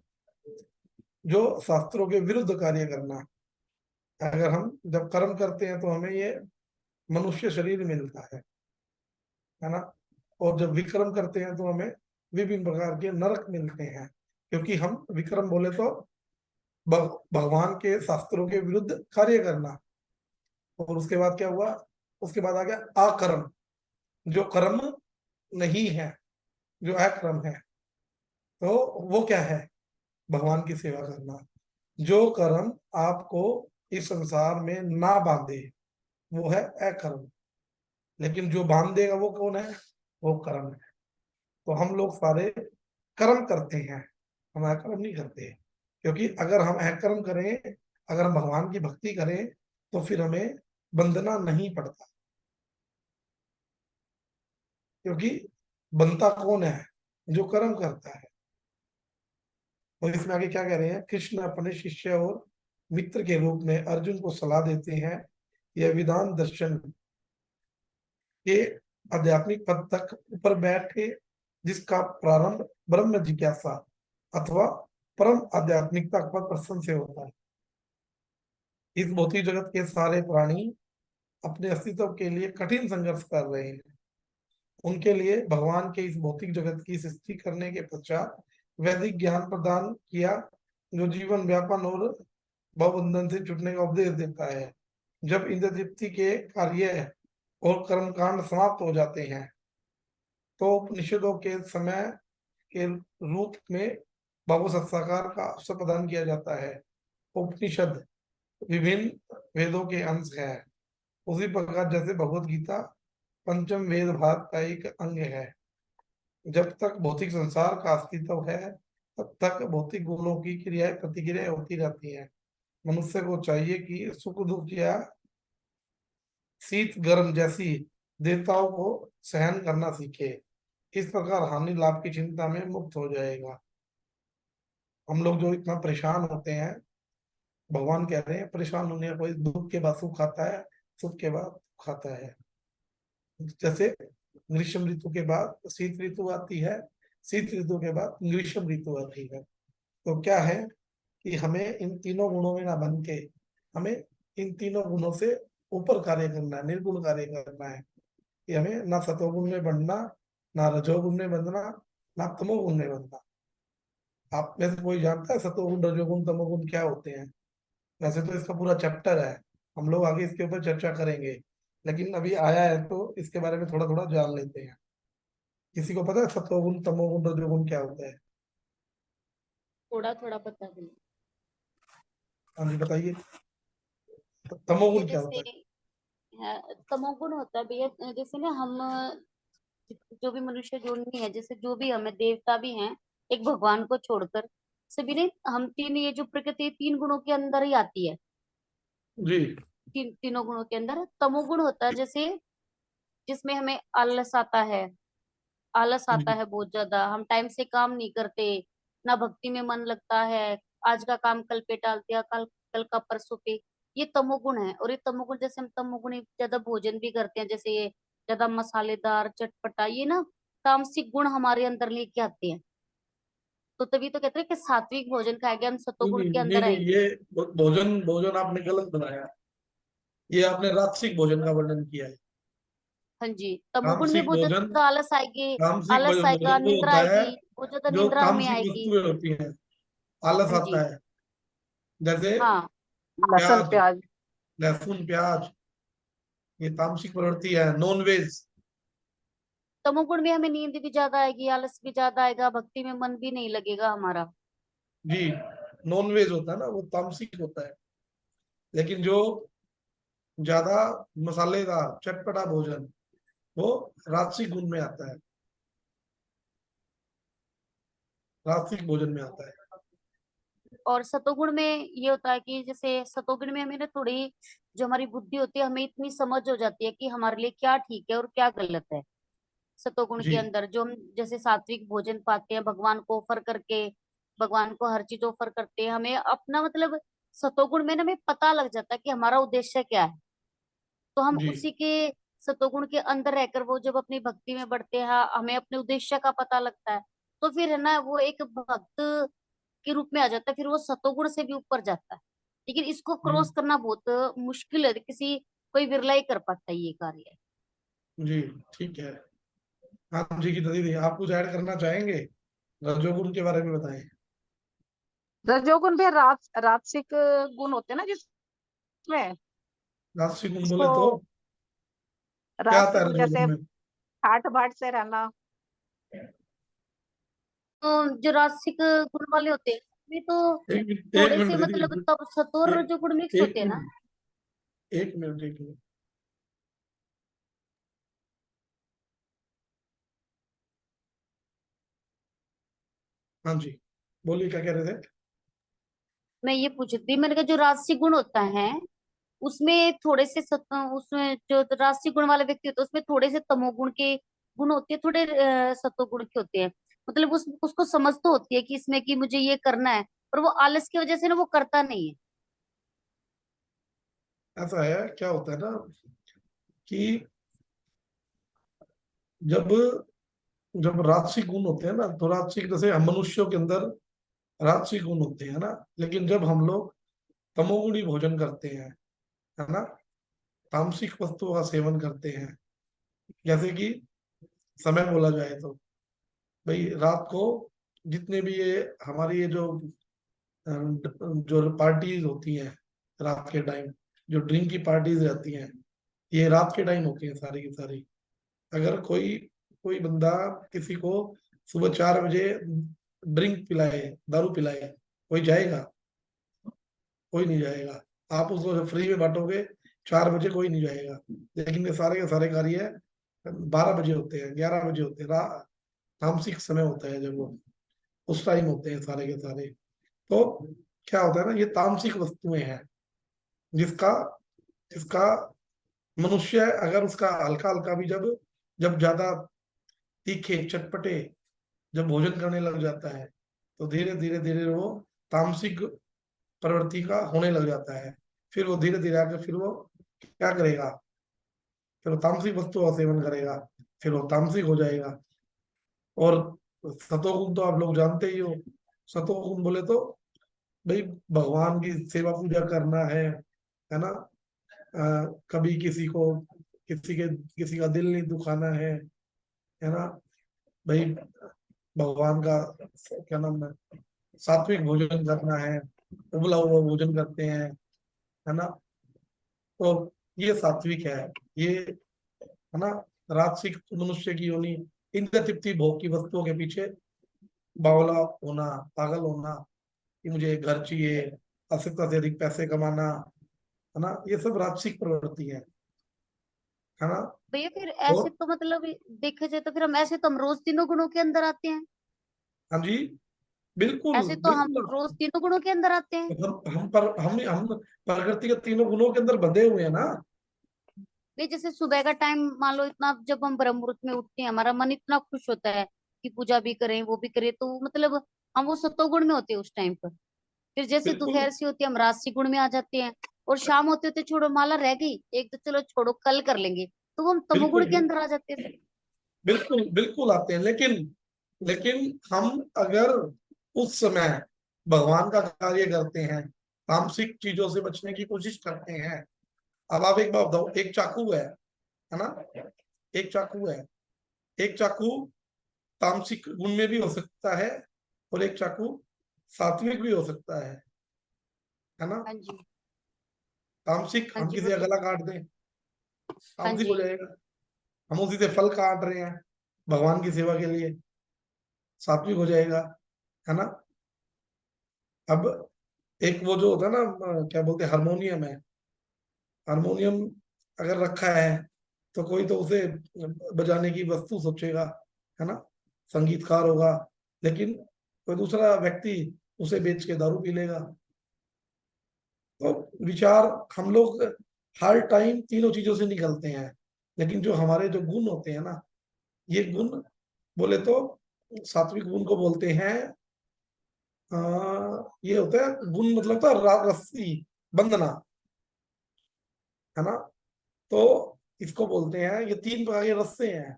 जो शास्त्रों के विरुद्ध कार्य करना। अगर हम जब कर्म करते हैं तो हमें ये मनुष्य शरीर मिलता है ना। और जब विक्रम करते हैं तो हमें विभिन्न प्रकार के नरक मिलते हैं, क्योंकि हम विक्रम बोले तो भगवान के शास्त्रों के विरुद्ध कार्य करना। और उसके बाद क्या हुआ? उसके बाद आ गया अकर्म, जो कर्म नहीं है, जो अकर्म है। तो वो क्या है? भगवान की सेवा करना। जो कर्म आपको इस संसार में ना बांधे वो है अकर्म, लेकिन जो बांध देगा वो कौन है? वो कर्म है। तो हम लोग सारे कर्म करते हैं, हम अकर्म नहीं करते। क्योंकि अगर हम अकर्म करें, अगर हम भगवान की भक्ति करें, तो फिर हमें बंधना नहीं पड़ता। क्योंकि बनता कौन है? जो कर्म करता है। और इसमें आगे क्या कह रहे हैं? कृष्ण अपने शिष्य और मित्र के रूप में अर्जुन को सलाह देते हैं, यह विधान दर्शन के आध्यात्मिक पद तक ऊपर बैठे, जिसका प्रारंभ ब्रह्म जिज्ञासा अथवा परम आध्यात्मिकता पर प्रसन्न से होता है। इस भौतिक जगत के सारे प्राणी अपने अस्तित्व के लिए कठिन संघर्ष कर रहे हैं। उनके लिए भगवान के इस भौतिक जगत की सृष्टि करने के पश्चात वैदिक ज्ञान प्रदान किया, जो जीवन व्यापन और भवबंधन से छूटने का उपदेश देता है। जब इंद्र तृप्ति के कार्य और कर्मकांड समाप्त हो जाते हैं, तो उपनिषदों के समय के रूप में भाव सत्साकार का अवसर प्रदान किया जाता है। उपनिषद विभिन्न वेदों के अंश है, उसी प्रकार जैसे भगवत गीता पंचम वेद भाग का एक अंग है। जब तक भौतिक संसार का अस्तित्व है, तब तक भौतिक गुणों की क्रियाएं प्रतिक्रियाएं होती रहती हैं। मनुष्य को चाहिए कि सुख दुख या शीत गर्म जैसी देवताओं को सहन करना सीखे। इस प्रकार हानि लाभ की चिंता में मुक्त हो जाएगा। हम लोग जो इतना परेशान होते हैं, भगवान कह रहे हैं परेशान होने का कोई, दुख के बाद सुख आता है, सुख के बाद दुख आता है। जैसे ग्रीष्म ऋतु के बाद शीत ऋतु आती है, शीत ऋतु के बाद ग्रीष्म ऋतु आती है। तो क्या है कि हमें इन तीनों गुणों में ना बन के, हमें इन तीनों गुणों से ऊपर कार्य करना है, निर्गुण कार्य करना है। कि हमें ना सतोगुण में बनना, ना रजोगुण में बनना, ना तमोगुण में बनना। आप में से कोई जानता है सतोगुण रजोगुण तमोगुण क्या होते हैं? वैसे तो इसका पूरा चैप्टर है, हम लोग आगे इसके ऊपर चर्चा करेंगे, लेकिन अभी आया है तो इसके बारे में थोड़ा थोड़ा जान लेते हैं। किसी को पता है सतोगुण तमोगुण रजोगुण क्या होता है? थोड़ा थोड़ा पता भी। हाँ जी बताइए, ये तमोगुण क्या होता जैसे है? तमोगुण होता है भैया, जैसे ना हम जो भी मनुष्य जोड़नी है, जैसे जो भी हमें देवता भी हैं, एक भगवान को छोड़कर सभी ने, हम तीन, ये जो प्रकृति 3 गुणों के अंदर ही आती है। जी तीनों गुणों के अंदर तमोगुण होता है, जैसे जिसमें हमें आलस आता है। आलस आता जी है बहुत ज्यादा, हम टाइम से काम नहीं करते, ना भक्ति में मन लगता है, आज का काम कल पे टाल दिया, कल कल का परसों पे। ये तमोगुण है। और ये तमोगुण, जैसे हम तमोगुण ज्यादा भोजन भी करते हैं, जैसे ये ज्यादा मसालेदार चटपटा, ये ना तामसिक गुण हमारे अंदर लेके आते हैं। तो तभी तो कहते हैं कि सात्विक भोजन खाएंगे हम, नहीं सतोगुण नहीं के नहीं अंदर नहीं, आएंगे। ये भोजन भोजन आपने गलत बनाया। ये आपने रात्रिक भोजन का वर्णन किया है। हाँ जी, तमोगुण में तामसिक बहुत भोजन, ज्यादा आलस आएगी, तामसिक आलस आएगा, भोजन वो निंद्रा होता है आएगी, बहुत ज्यादा जो निंद्रा हमें तामसिक आएगी। वस्तुएं होती हैं, आलस हाँ आता जी। है। जैसे हाँ। लहसुन प्याज, प्याज। लहसुन प्याज, ये तामसिक प्रवृत्ति है। नॉन वेज, तमोगुण में हमें नींद भी ज्यादा आएगी, आलस भी ज्यादा आएगा, भक्ति में मन भी नहीं लगेगा हमारा। जी, नॉन वेज होता है ना वो तामसिक होता है, लेकिन जो ज्यादा मसालेदार चटपटा भोजन वो राजसिक गुण में आता है, राजसिक भोजन में आता है। और सतोगुण में ये होता है कि जैसे सतोगुण में हमें ना थोड़ी जो हमारी बुद्धि होती है, हमें इतनी समझ हो जाती है कि हमारे लिए क्या ठीक है और क्या गलत है। सतोगुण के जी अंदर जो हम जैसे सात्विक भोजन पाते हैं, भगवान को ऑफर करके, भगवान को हर चीज ऑफर करते हैं, हमें अपना मतलब सतोगुण में ना हमें पता लग जाता है कि हमारा उद्देश्य क्या है। तो हम जी उसी के सतोगुण के अंदर रहकर वो जब अपनी भक्ति में बढ़ते हैं, हमें अपने उद्देश्य का पता लगता है, तो फिर है ना वो एक भक्त के रूप में आ जाता है, फिर वो सतोगुण से भी ऊपर जाता है। लेकिन इसको क्रॉस करना बहुत मुश्किल है, किसी कोई विरला ही कर पाता है ये कार्य। जी ठीक है। हाँ जी की दीदी, आप कुछ ऐड करना चाहेंगे? रजोगुण के बारे में बताएं। रजोगुण भी राजसिक गुण होते हैं ना जिसमें, राजसिक गुण बोले उसको तो क्या आता है राजसिक रजोगुण जैसे में? ठाट बाट से रहना। तो जो राजसिक गुण वाले होते हैं वे तो एक थोड़े से मिनट दीदी, मतलब तब सत्व और एक रजोगुण मिक्स एक होते हैं ना। मिनट, एक मिनट, एक मिनट। हाँ जी, बोलिए क्या कह रहे थे? मैं ये पूछ रही थी, मैंने कहा जो राजसिक गुण होता है उसमें थोड़े से उसमें जो राजसिक गुण वाले व्यक्ति होते हैं उसमें थोड़े से तमोगुण के गुण होते हैं, थोड़े सत्वगुण के होते हैं। मतलब उसको समझ तो होती है कि इसमें कि मुझे ये करना है, पर वो आलस की वजह से ना वो करता नहीं है। ऐसा है, क्या होता है ना कि जब जब राजसिक गुण होते हैं ना, तो राजसिक जैसे हम मनुष्यों के अंदर राजसिक गुण होते हैं ना, लेकिन जब हम लोग तमोगुणी भोजन करते हैं, है ना, तामसिक वस्तुओं का सेवन करते हैं, जैसे कि समय बोला जाए तो भाई रात को जितने भी ये हमारी ये जो पार्टीज होती हैं रात के टाइम, जो ड्रिंक की पार्टीज रहती हैं, ये रात के टाइम होती हैं सारी की सारी। अगर कोई कोई बंदा किसी को सुबह 4 बजे ड्रिंक पिलाए, दारू पिलाए, कोई जाएगा? कोई नहीं जाएगा। आप उसको फ्री में बांटोगे 4 बजे, कोई नहीं जाएगा। लेकिन ये सारे के सारे कार्य 12 बजे होते हैं, 11 बजे होते हैं, तामसिक समय होता है जब वो उस टाइम होते हैं सारे के सारे। तो क्या होता है ना, ये तामसिक वस्तुएं हैं जिसका जिसका मनुष्य अगर उसका हल्का हल्का भी जब जब ज्यादा तीखे चटपटे जब भोजन करने लग जाता है, तो धीरे धीरे धीरे वो तामसिक प्रवृत्ति का होने लग जाता है। फिर वो धीरे धीरे आकर फिर वो क्या करेगा? फिर वो तामसिक वस्तु का सेवन करेगा, फिर वो तामसिक हो जाएगा। और सतोगुण तो आप लोग जानते ही हो। सतोगुण बोले तो भाई भगवान की सेवा पूजा करना है ना, कभी किसी का दिल नहीं दुखाना है ना भाई, भगवान का क्या नाम है, सात्विक भोजन करना है, उबला हुआ भोजन करते हैं, है ना। तो ये सात्विक है, ये है ना। राजसिक मनुष्य की योनि इंद्र तृप्ति भोग की वस्तुओं के पीछे बावला होना, पागल होना कि मुझे घर चाहिए, आवश्यकता से अधिक पैसे कमाना, है ना, ये सब राजसिक प्रवृत्ति है ना। भैया फिर तो ऐसे तो मतलब देखा जाए तो फिर हम ऐसे तो हम रोज तीनों गुणों के अंदर आते हैं। हाँ जी, बिल्कुल ऐसे तो हम बिल्कुल। रोज तीनों गुणों के अंदर आते हैं। हम प्रकृति के तीनों गुणों के अंदर बंधे हुए हैं ना। नहीं, जैसे सुबह का टाइम मान लो, इतना जब हम ब्रह्म मुहूर्त में उठते हैं हमारा मन इतना खुश होता है कि पूजा भी करें वो भी करें, तो मतलब हम वो सत्वगुण में होते हैं उस टाइम पर। फिर जैसे बिल्कुल दोपहर से होती है हम राजसी गुण में आ जाते हैं, और शाम होते होते छोड़ो माला रह गई एक, तो चलो छोड़ो कल कर लेंगे, तो वो हम तमोगुण बिल्कुल के अंदर आ जाते हैं फिर। बिल्कुल बिल्कुल आते हैं, लेकिन लेकिन हम अगर उस समय भगवान का कार्य करते हैं, तामसिक चीजों से बचने की कोशिश करते हैं। अब आप एक बात बताओ, एक चाकू है ना, एक चाकू है, एक चाकू तामसिक गुण में भी हो सकता है और एक चाकू सात्विक भी हो सकता है ना। हाँ जी। तामसिक हाँ हम जी किसी का बोलिए। गला काट दें, हाँ तामसिक हो जी। जाएगा। हम उसी से फल काट रहे हैं, भगवान की सेवा के लिए, सात्विक हो जाएगा, है ना। अब एक वो जो होता है ना, क्या बोलते हैं, हारमोनियम है, हारमोनियम अगर रखा है तो कोई तो उसे बजाने की वस्तु सोचेगा, है ना, संगीतकार होगा, लेकिन कोई दूसरा व्यक्ति उसे बेच के दारू पी लेगा। तो विचार हम लोग हर टाइम तीनों चीजों से निकलते हैं, लेकिन जो हमारे जो गुण होते हैं ना, ये गुण बोले तो सात्विक गुण को बोलते हैं, अ, ये होता है गुण मतलब था रस्सी बंधना, है ना। तो इसको बोलते हैं, ये तीन प्रकार के रस्से हैं,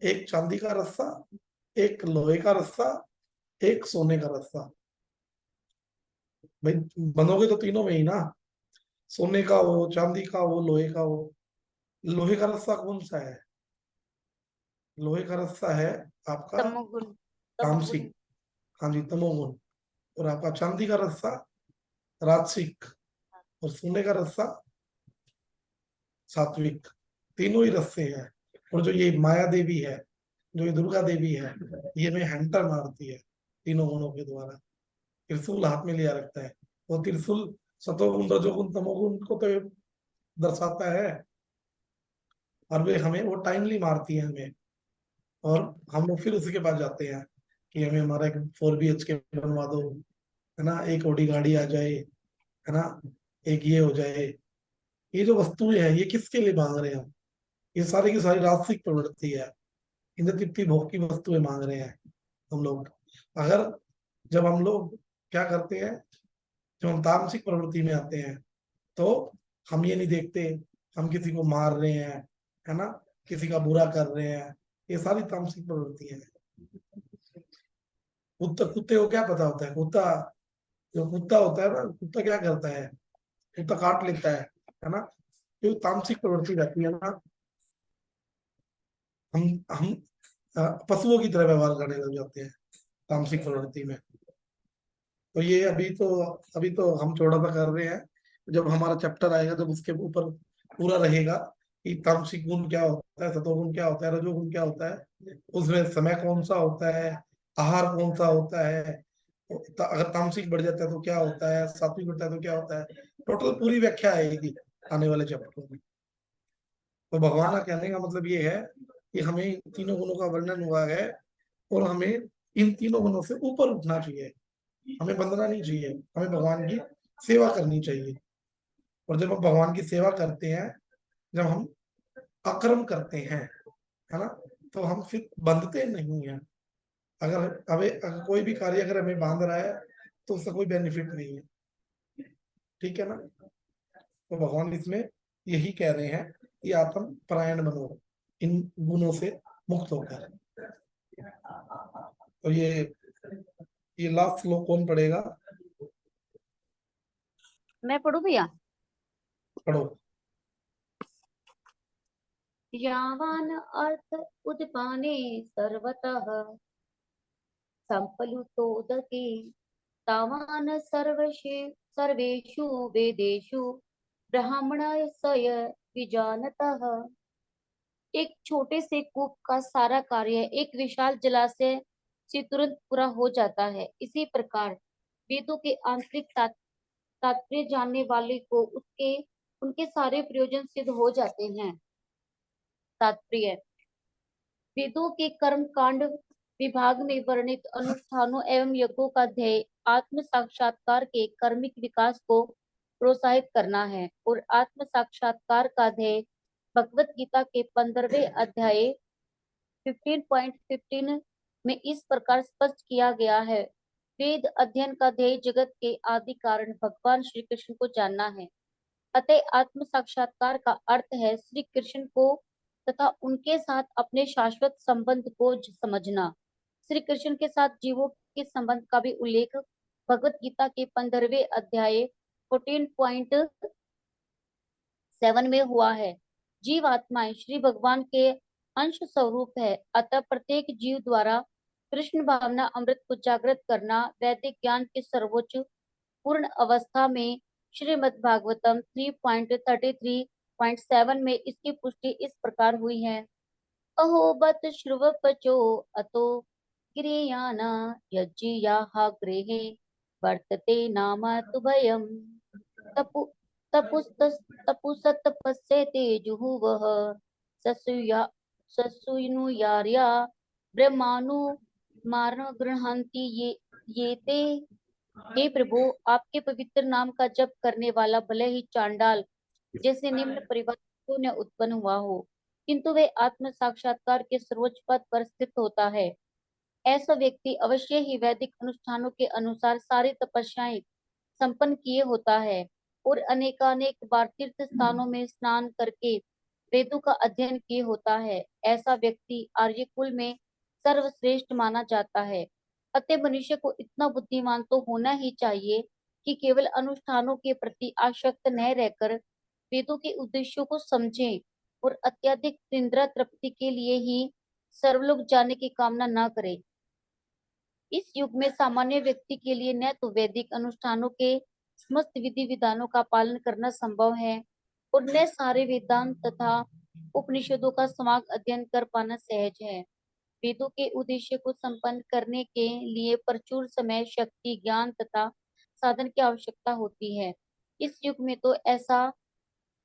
एक चांदी का रस्सा, एक लोहे का रस्सा, एक सोने का रस्सा। भाई बंधोगे तो तीनों में ही ना, सोने का हो, चांदी का हो, लोहे का हो। लोहे का रस्सा कौन सा है? लोहे का रस्सा है आपका तमोगुण। तामसिक, हाँ जी, तमोगुण। और आपका चांदी का रस्सा राजसिक, और सोने का रस्सा सात्विक। तीनों ही रस्से हैं। और जो ये माया देवी है, जो ये दुर्गा देवी है, ये में हंटर मारती है तीनों गुणों के द्वारा। त्रिशूल हाथ में लिया रखता है, वो त्रिशूल सतोगुण रजोगुण तमोगुण को तो दर्शाता है, और वे हमें वो टाइमली मारती है हमें। और हम लोग फिर उसी के पास जाते हैं कि हमें हमारा एक 4 BHK बनवा दो, है ना, एक ओडी गाड़ी आ जाए, है ना, एक ये हो जाए। ये जो वस्तुएं हैं, ये किसके लिए मांग रहे हैं हम? ये सारी की सारी राजसिक प्रवृत्ति है, इंद्र तृप्ति भोग की वस्तुएं मांग रहे हैं हम लोग। अगर जब हम लोग क्या करते हैं, जब हम तामसिक प्रवृत्ति में आते हैं, तो हम ये नहीं देखते हम किसी को मार रहे हैं, है ना, किसी का बुरा कर रहे हैं। ये सारी तामसिक प्रवृत्तियां हैं। कुत्ते को क्या पता होता है? कुत्ता, जो कुत्ता होता है ना, कुत्ता क्या करता है? कुत्ता काट लेता है ना। जो तामसिक प्रवृत्ति रहती है ना, हम पशुओं की तरह व्यवहार करने लग जाते हैं तामसिक प्रवृत्ति में। तो ये अभी तो हम थोड़ा सा कर रहे हैं। जब हमारा चैप्टर आएगा, जब उसके ऊपर पूरा रहेगा कि तामसिक गुण क्या होता है, सतोगुण क्या होता है, रजोगुण क्या होता है, उसमें समय कौन सा होता है, आहार कौन सा होता है, अगर तामसिक बढ़ जाता है तो क्या होता है, सात्विक बढ़ता है तो क्या होता है, टोटल पूरी व्याख्या आएगी आने वाले चैप्टर में। तो भगवान का कहने का मतलब ये है कि हमें इन तीनों गुणों का वर्णन हुआ है, और हमें इन तीनों गुणों से ऊपर उठना चाहिए। हमें बंधना नहीं चाहिए, हमें भगवान की सेवा करनी चाहिए। और जब हम भगवान की सेवा करते हैं, जब हम अकर्म करते हैं, है ना, तो हम फिर बंधते नहीं हैं। अगर कोई भी कार्य अगर हमें बांध रहा है, तो उसका कोई बेनिफिट नहीं है। ठीक है ना। तो भगवान इसमें यही कह रहे हैं कि आत्म परायण बनो, इन गुणों से मुक्त होकर। तो ये लास्ट श्लोक कौन पढ़ेगा? मैं पढ़ू भैया? पढ़ो। यावान अर्थ उद्पाने सर्वतः संप्लुतोदके तावान सर्वेषु वेदेषु ब्राह्मणस्य विजानतः। एक छोटे से कूप का सारा कार्य एक विशाल जलाशय से तुरंत पूरा हो जाता है। इसी प्रकार वेदों के आंतरिक तात्पर्य जानने वाले को उसके उनके सारे प्रयोजन सिद्ध हो जाते हैं। तात्पर्य: वेदों के कर्म कांड विभाग में वर्णित अनुष्ठानों एवं यज्ञों का ध्येय आत्म साक्षात्कार के कर्मिक विकास को प्रोत्साहित करना है, और आत्म साक्षात्कार का ध्येय भगवत गीता के 15वें अध्याय 15.15 में इस प्रकार स्पष्ट किया गया है। वेद अध्ययन का ध्येय जगत के आदि कारण भगवान श्री कृष्ण को जानना है। अतः आत्म साक्षात्कार का अर्थ है श्री कृष्ण को तथा उनके साथ अपने शाश्वत संबंध को समझना। श्री कृष्ण के साथ जीवों के संबंध का भी उल्लेख भगवत गीता के 15वें अध्याय 14.7 में हुआ है। जीव आत्माएं श्री भगवान के अंश स्वरूप है, अतः प्रत्येक जीव द्वारा कृष्ण भावना अमृत को जागृत करना वैदिक ज्ञान के सर्वोच्च पूर्ण अवस्था में श्रीमद् भागवतम 3.33.7 में इसकी पुष्टि इस प्रकार हुई है। अहो बत श्रुव पचो अतो क्रियाण यज्ञयाः गृहे वर्तते नाम तुभयम् तपु तपुसतपस्य तेजुहुवः ससूया ससूनुयार्या ब्रह्मानु मारण गृह्णन्ति ये ते। हे प्रभु, आपके पवित्र नाम का जप करने वाला भले ही चांडाल जैसे निम्न परिवार क्यों न उत्पन्न हुआ हो, किंतु वे आत्म साक्षात्कार के सर्वोच्च पद पर स्थित होता है। ऐसा व्यक्ति अवश्य ही वैदिक अनुष्ठानों के अनुसार सारी तपस्याएं संपन्न किए होता है और अनेकानेक बार तीर्थ स्थानों में स्नान करके वेदों का अध्ययन किए होता है। ऐसा व्यक्ति आर्य कुल में सर्वश्रेष्ठ माना जाता है। अतः मनुष्य को इतना बुद्धिमान तो होना ही चाहिए कि केवल अनुष्ठानों के प्रति आसक्त न रहकर वेदों के उद्देश्यों को समझे और अत्यधिक इंद्रिय तृप्ति के लिए ही सर्वलोक जाने की कामना न करे। इस युग में सामान्य व्यक्ति के लिए न तो वैदिक अनुष्ठानों के समस्त विधि विधानों का पालन करना संभव है और न सारे वेदांत तथा उपनिषदों का समाग अध्ययन कर पाना सहज है। वेदों के उद्देश्य को संपन्न करने के लिए प्रचुर समय, शक्ति, ज्ञान तथा साधन की आवश्यकता होती है। इस युग में तो ऐसा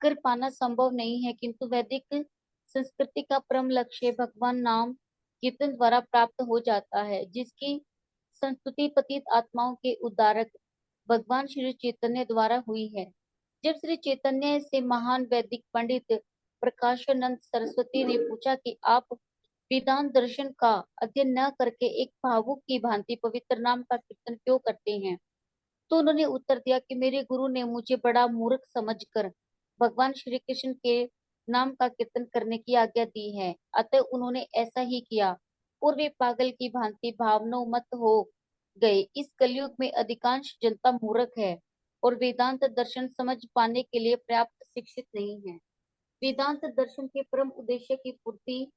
कर पाना संभव नहीं है, किंतु वैदिक संस्कृति का परम लक्ष्य भगवान नाम कीर्तन द्वारा प्राप्त हो जाता है, जिसकी संस्तुति पतित आत्माओं के उद्धारक भगवान श्री चैतन्य द्वारा हुई है। जब श्री चैतन्य से महान वैदिक पंडित प्रकाशानंद सरस्वती ने पूछा कि आप वेदांत दर्शन का अध्ययन न करके एक भावुक की भांति पवित्र नाम का कीर्तन क्यों करते हैं, तो उन्होंने उत्तर दिया कि मेरे गुरु ने मुझे बड़ा मूर्ख समझकर भगवान श्री कृष्ण के नाम का कीर्तन करने की आज्ञा दी है, अतः उन्होंने ऐसा ही किया और वे पागल की भांति भावनोन्मत्त हो गए। इस कलयुग में अधिकांश जनता मूर्ख है और वेदांत दर्शन समझ पाने के लिए पर्याप्त शिक्षित नहीं है। वेदांत दर्शन के परम उद्देश्य की पूर्ति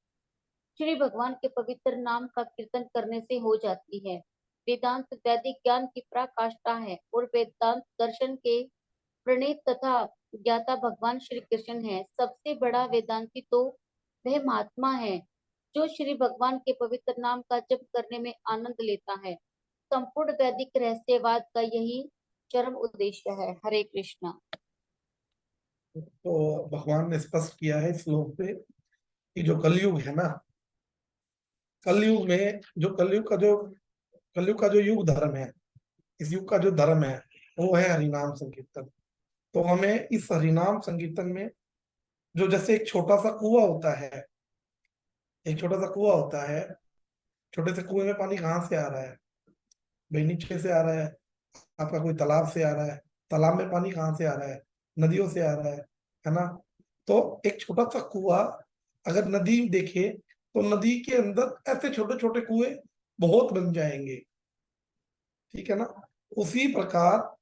श्री भगवान के पवित्र नाम का कीर्तन करने से हो जाती है। वेदांत वैदिक ज्ञान की पराकाष्ठा है और वेदांत दर्शन के प्रणेत तथा ज्ञाता भगवान श्री कृष्ण है। सबसे बड़ा वेदांती तो वह महात्मा है जो श्री भगवान के पवित्र नाम का जप करने में आनंद लेता है। संपूर्ण वैदिक रहस्यवाद का यही चरम उद्देश्य है। हरे कृष्णा। तो भगवान ने स्पष्ट किया है श्लोक पे कि जो कलयुग है ना, कलयुग में जो कलयुग का जो युग धर्म है, इस युग का जो धर्म है वो है हरिनाम संकीर्तन। तो हमें इस हरिनाम संकीर्तन में जो जैसे एक छोटा सा कुआं होता है, एक छोटा सा कुआं होता है, छोटे से कुएं में पानी कहाँ से आ रहा है भाई? नीचे से आ रहा है, आपका कोई तालाब से आ रहा है। तालाब में पानी कहाँ से आ रहा है? नदियों से आ रहा है ना? तो एक छोटा सा कुआं अगर नदी देखे तो नदी के अंदर ऐसे छोटे छोटे कुएं बहुत बन जाएंगे, ठीक है ना? उसी प्रकार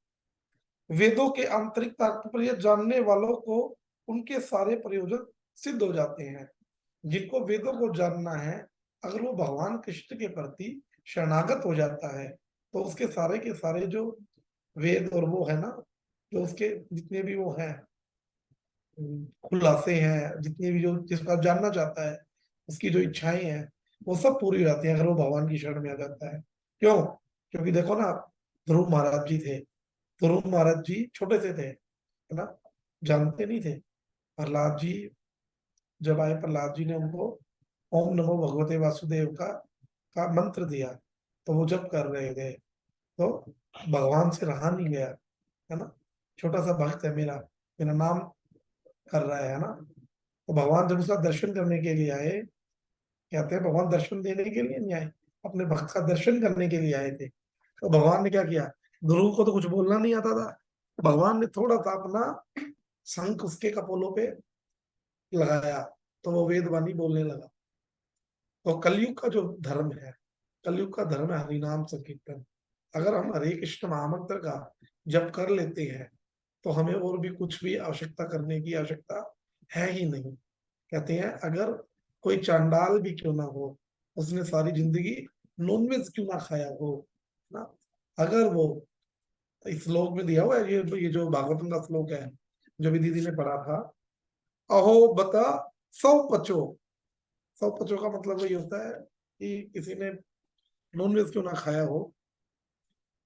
वेदों के आंतरिक तात्पर्य जानने वालों को उनके सारे प्रयोजन सिद्ध हो जाते हैं। जिनको वेदों को जानना है, अगर वो भगवान कृष्ण के प्रति शरणागत हो जाता है तो उसके सारे के सारे जो वेद और वो है ना, जो उसके जितने भी वो हैं खुलासे हैं, जितने भी जो जिसका जानना चाहता है, उसकी जो इच्छाएं हैं वो सब पूरी हो जाती हैं अगर वो भगवान की शरण में आ जाता है। क्यों? क्योंकि देखो ना, ध्रुव महाराज जी थे, ध्रुव महाराज जी छोटे से थे, है ना, जानते नहीं थे। प्रहलाद जी जब आए, प्रहलाद जी ने उनको ओम नमो भगवते वासुदेव का मंत्र दिया, तो वो जब कर रहे थे तो भगवान से रहा नहीं गया, है ना। छोटा सा भक्त है मेरा, मेरा नाम कर रहा है ना। तो भगवान जब उसका दर्शन करने के लिए आए, कहते हैं भगवान दर्शन देने के लिए नहीं आए, अपने भक्त का दर्शन करने के लिए आए थे। तो भगवान ने क्या किया, ध्रुव को तो कुछ बोलना नहीं आता था, भगवान ने थोड़ा सा अपना शंख उसके कपोलों पे लगाया तो वो वेदवाणी बोलने लगा। तो कलयुग का जो धर्म है, कलयुग का धर्म है हरिनाम संकीर्तन। अगर हम हरे कृष्ण महामंत्र का जप कर लेते हैं तो हमें और भी कुछ भी आवश्यकता करने की आवश्यकता है ही नहीं। कहते हैं अगर कोई चांडाल भी क्यों ना हो, उसने सारी जिंदगी नॉनवेज क्यों ना खाया हो ना, अगर वो इस श्लोक में दिया हुआ है, ये जो भागवतम का श्लोक है जो भी दीदी ने पढ़ा था, अहो बता सौ पचो, सौ पचों का मतलब वही होता है कि किसी ने नॉनवेज क्यों ना खाया हो,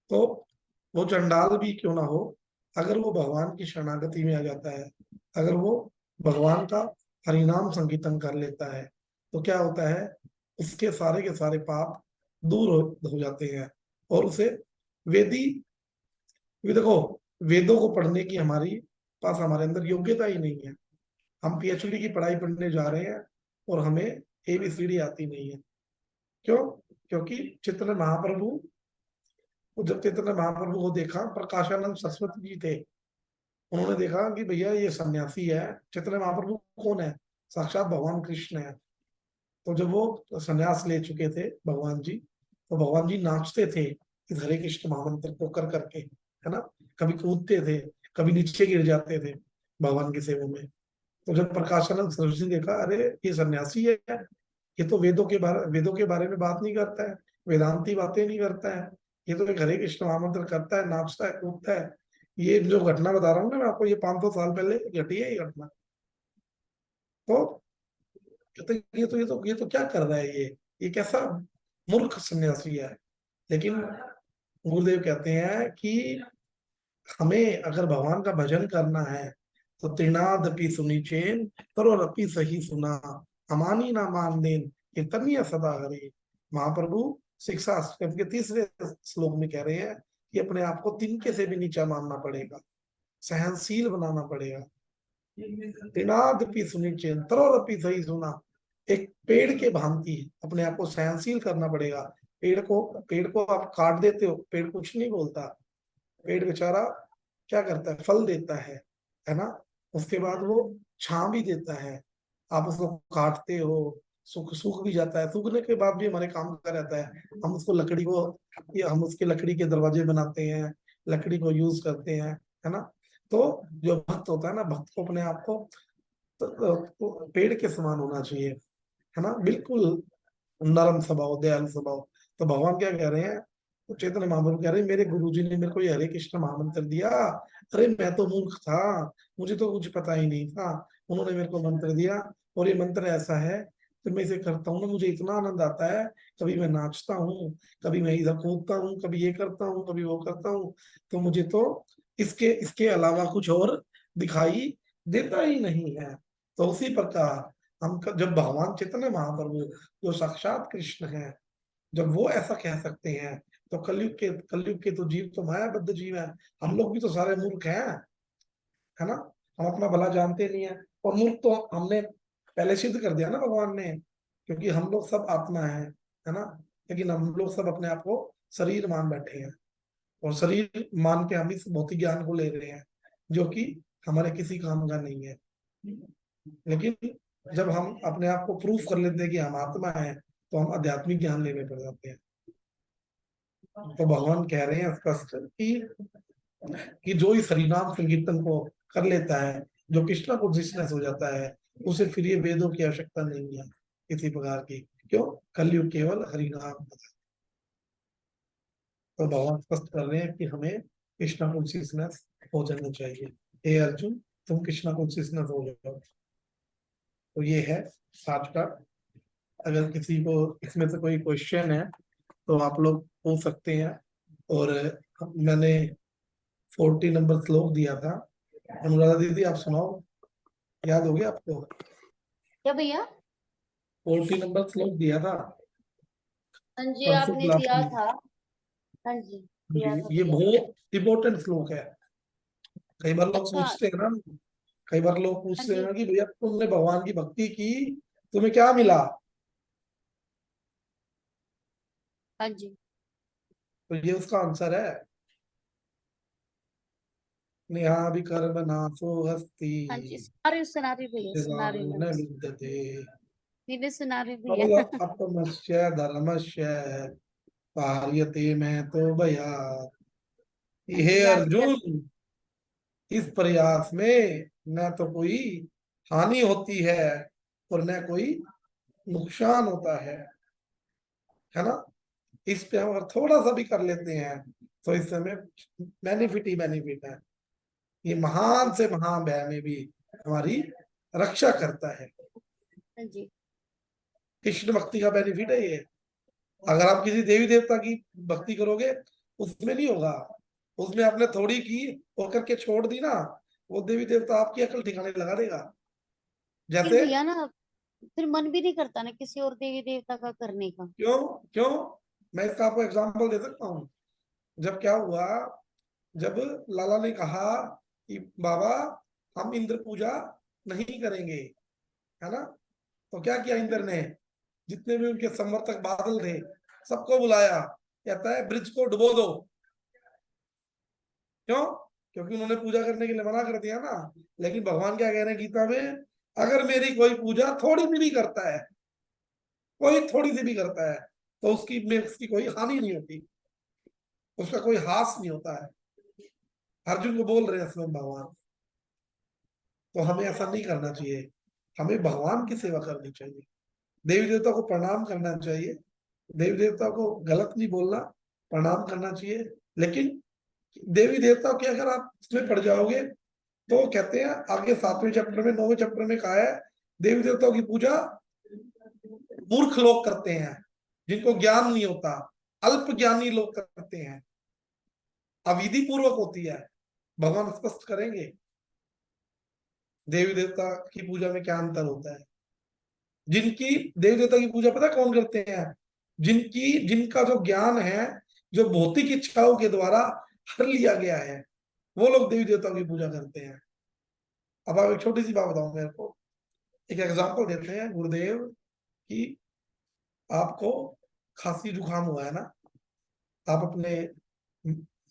तो वो चंडाल भी क्यों ना हो, अगर वो भगवान की शरणागति में आ जाता है, अगर वो भगवान का हरिनाम संकीर्तन कर लेता है, तो क्या होता है, उसके सारे के सारे पाप दूर हो जाते हैं। और उसे वेदी, भी देखो, वेदों को पढ़ने की हमारी पास हमारे अंदर योग्यता ही नहीं है। हम पीएचडी की पढ़ाई पढ़ने जा रहे हैं और हमें एबीसीडी आती नहीं है। क्यों? क्योंकि चैतन्य महाप्रभु, जब चैतन्य महाप्रभु को देखा, प्रकाशानंद सरस्वती जी थे, उन्होंने देखा कि भैया ये सन्यासी है। चैतन्य महाप्रभु कौन है? साक्षात भगवान कृष्ण है। तो जब वो सन्यास ले चुके थे भगवान जी, तो भगवान जी नाचते थे इस हरे कृष्ण महामंत्र को कर करके, है ना। कभी कूदते थे, कभी नीचे गिर जाते थे भगवान की सेवा में। तो जब प्रकाशानंद सरस्वती ने देखा, अरे ये सन्यासी है, ये तो वेदों के बारे में बात नहीं करता है, वेदांती बातें नहीं करता है, ये तो एक हरे कृष्ण महामंत्र करता है, नाचता है, कूदता है। ये जो घटना बता रहा हूँ ना मैं आपको, ये 500 साल पहले घटी है ये घटना। तो कहते हैं, ये तो क्या कर रहा है ये कैसा मूर्ख सन्यासी है। लेकिन गुरुदेव कहते हैं कि हमें अगर भगवान का भजन करना है तो त्रिनादपि सुनी चेन तरोरपि सही सुना, अमानी ना मान देन कीर्तनीय सदा हरे। महाप्रभु शिक्षा के तीसरे श्लोक में कह रहे हैं कि अपने आप को तिनके से भी नीचा मानना पड़ेगा, सहनशील बनाना पड़ेगा। त्रिनादपि सुनी चेन तरोरपि सही सुना, एक पेड़ के भांति अपने आप को सहनशील करना पड़ेगा। पेड़ को आप काट देते हो, पेड़ कुछ नहीं बोलता, पेड़ बेचारा क्या करता है, फल देता है ना। उसके बाद वो छां भी देता है, आप उसको काटते हो, सूख भी जाता है, सूखने के बाद भी हमारे काम का रहता है। हम उसको लकड़ी को, हम उसके लकड़ी के दरवाजे बनाते हैं, लकड़ी को यूज करते हैं, है ना। तो जो भक्त होता है ना, भक्त को अपने आप को तो पेड़ के समान होना चाहिए, है ना, बिल्कुल नरम स्वभाव, दयालु स्वभाव। तो भगवान क्या कह रहे हैं, तो चैतन्य महाप्रभु कह रहे हैं, मेरे गुरुजी ने मेरे को ये हरे कृष्ण महामंत्र दिया, अरे मैं तो मूर्ख था, मुझे तो कुछ पता ही नहीं था, उन्होंने मेरे को मंत्र दिया, और ये मंत्र ऐसा है तो मैं इसे करता हूँ ना, मुझे इतना आनंद आता है। कभी मैं नाचता हूँ, कभी मैं इधर कूदता हूँ, कभी ये करता हूँ, कभी वो करता हूँ, तो मुझे तो इसके इसके अलावा कुछ और दिखाई देता ही नहीं है। तो उसी प्रकार जब भगवान चैतन्य महाप्रभु जो साक्षात कृष्ण है, जब वो ऐसा कह सकते हैं, तो कलयुग के तो जीव तो मायाबद्ध जीव है। हम लोग भी तो सारे मूर्ख हैं, है ना। हम अपना भला जानते नहीं है, और मूर्ख तो हमने पहले सिद्ध कर दिया ना भगवान ने, क्योंकि हम लोग सब आत्मा है ना। लेकिन हम लोग सब अपने आप को शरीर मान बैठे हैं, और शरीर मान के हम इस भौतिक ज्ञान को ले रहे हैं, जो कि हमारे किसी काम का नहीं है। लेकिन जब हम अपने आप को प्रूफ कर लेते हैं कि हम आत्मा है, तो हम आध्यात्मिक ज्ञान लेने पड़ जाते हैं। तो भगवान कह रहे हैं स्पष्ट कि जो इस हरिनाम संकीर्तन को कर लेता है, जो कृष्णा कॉन्शियसनेस हो जाता है, उसे फिर ये वेदों की आवश्यकता नहीं है किसी प्रकार की। क्यों? कलयुग केवल हरिनाम। तो भगवान स्पष्ट कर रहे हैं कि हमें कृष्णा कॉन्शियसनेस हो जाना चाहिए। हे अर्जुन, तुम कृष्णा कॉन्शियसनेस हो जाओ। तो ये है आज का। अगर किसी को इसमें से कोई क्वेश्चन है तो आप लोग पूछ सकते हैं। और मैंने 40 नंबर श्लोक दिया था, अनुराधा दीदी आप सुनाओ, याद हो गया आपको? क्या भैया? 40 नंबर श्लोक दिया था हाँ जी, परसों आपने क्लास दिया में। था। हाँ जी, दिया था ये भैया। बहुत इंपॉर्टेंट श्लोक है। कई बार लोग अच्छा। पूछते हैं ना, कई बार लोग हाँ पूछते हैं जी। ना कि भैया तुमने भगवान की भक्ति की, तुम्हें क्या मिला? हाँ जी। तो ये उसका आंसर है, नेहा विकर्म नाशो हस्ति हाँ जी, सुना रही भैया, सुना रही न हूँ। विद्यते दीदी सुना रही भैया। प्रबल अपमस्य धर्मस्य पार्यते में तो भया। हाँ हे जी, याद कर। अर्जुन, इस प्रयास में न तो कोई हानि होती है और न कोई नुकसान होता है ना। इस पे हम अगर थोड़ा सा भी कर लेते हैं तो इससे हमें बेनिफिट ही बेनिफिट है। ये हाँ महान जी। से महान भय में भी हमारी रक्षा करता है। हाँ जी। कृष्ण भक्ति का बेनिफिट है ये। अगर आप किसी देवी देवता की भक्ति करोगे उसमें नहीं होगा, उसमें आपने थोड़ी की और करके छोड़ दी ना, वो देवी देवता आपकी अकल ठिकाने लगा देगा। फिर जैसे भैया ना फिर मन भी नहीं करता ना किसी और देवी देवता का करने का। क्यों क्यों, मैं इसका आपको एग्जांपल दे सकता हूँ। जब क्या हुआ, जब लाला ने कहा कि बाबा हम इंद्र पूजा नहीं करेंगे, है ना, तो क्या किया इंद्र ने, जितने भी उनके समर्थक बादल थे सबको बुलाया, कहता है ब्रिज को डुबो दो। क्यों? क्योंकि उन्होंने पूजा करने के लिए मना कर दिया ना। लेकिन भगवान क्या कह रहे हैं गीता में, अगर मेरी कोई पूजा थोड़ी सी भी करता है, कोई थोड़ी सी भी करता है, तो उसकी कोई हानि नहीं होती, उसका कोई हास नहीं होता है। अर्जुन को बोल रहे हैं स्वयं भगवान। तो हमें ऐसा नहीं करना चाहिए, हमें भगवान की सेवा करनी चाहिए, देवी देवता को प्रणाम करना चाहिए, देवी देवता को गलत नहीं बोलना, प्रणाम करना चाहिए। लेकिन देवी देवता के अगर आप इसमें पड़ जाओगे तो कहते हैं आगे 7वें चैप्टर में 9वें चैप्टर में कहा है, देवी देवताओं की पूजा मूर्ख लोग करते हैं, जिनको ज्ञान नहीं होता, अल्प ज्ञानी लोग करते हैं, अविधि पूर्वक होती है। भगवान स्पष्ट करेंगे देवी देवता की पूजा में क्या अंतर होता है। जिनकी देवी देवता की पूजा पता कौन करते हैं, जिनका जो ज्ञान है जो भौतिक इच्छाओं के द्वारा हर लिया गया है, वो लोग देवी देवताओं की पूजा करते हैं। अब आप एक छोटी सी बात बताओ मेरे को, एक एग्जांपल देते हैं गुरुदेव कि आपको खांसी जुकाम हुआ है ना, आप अपने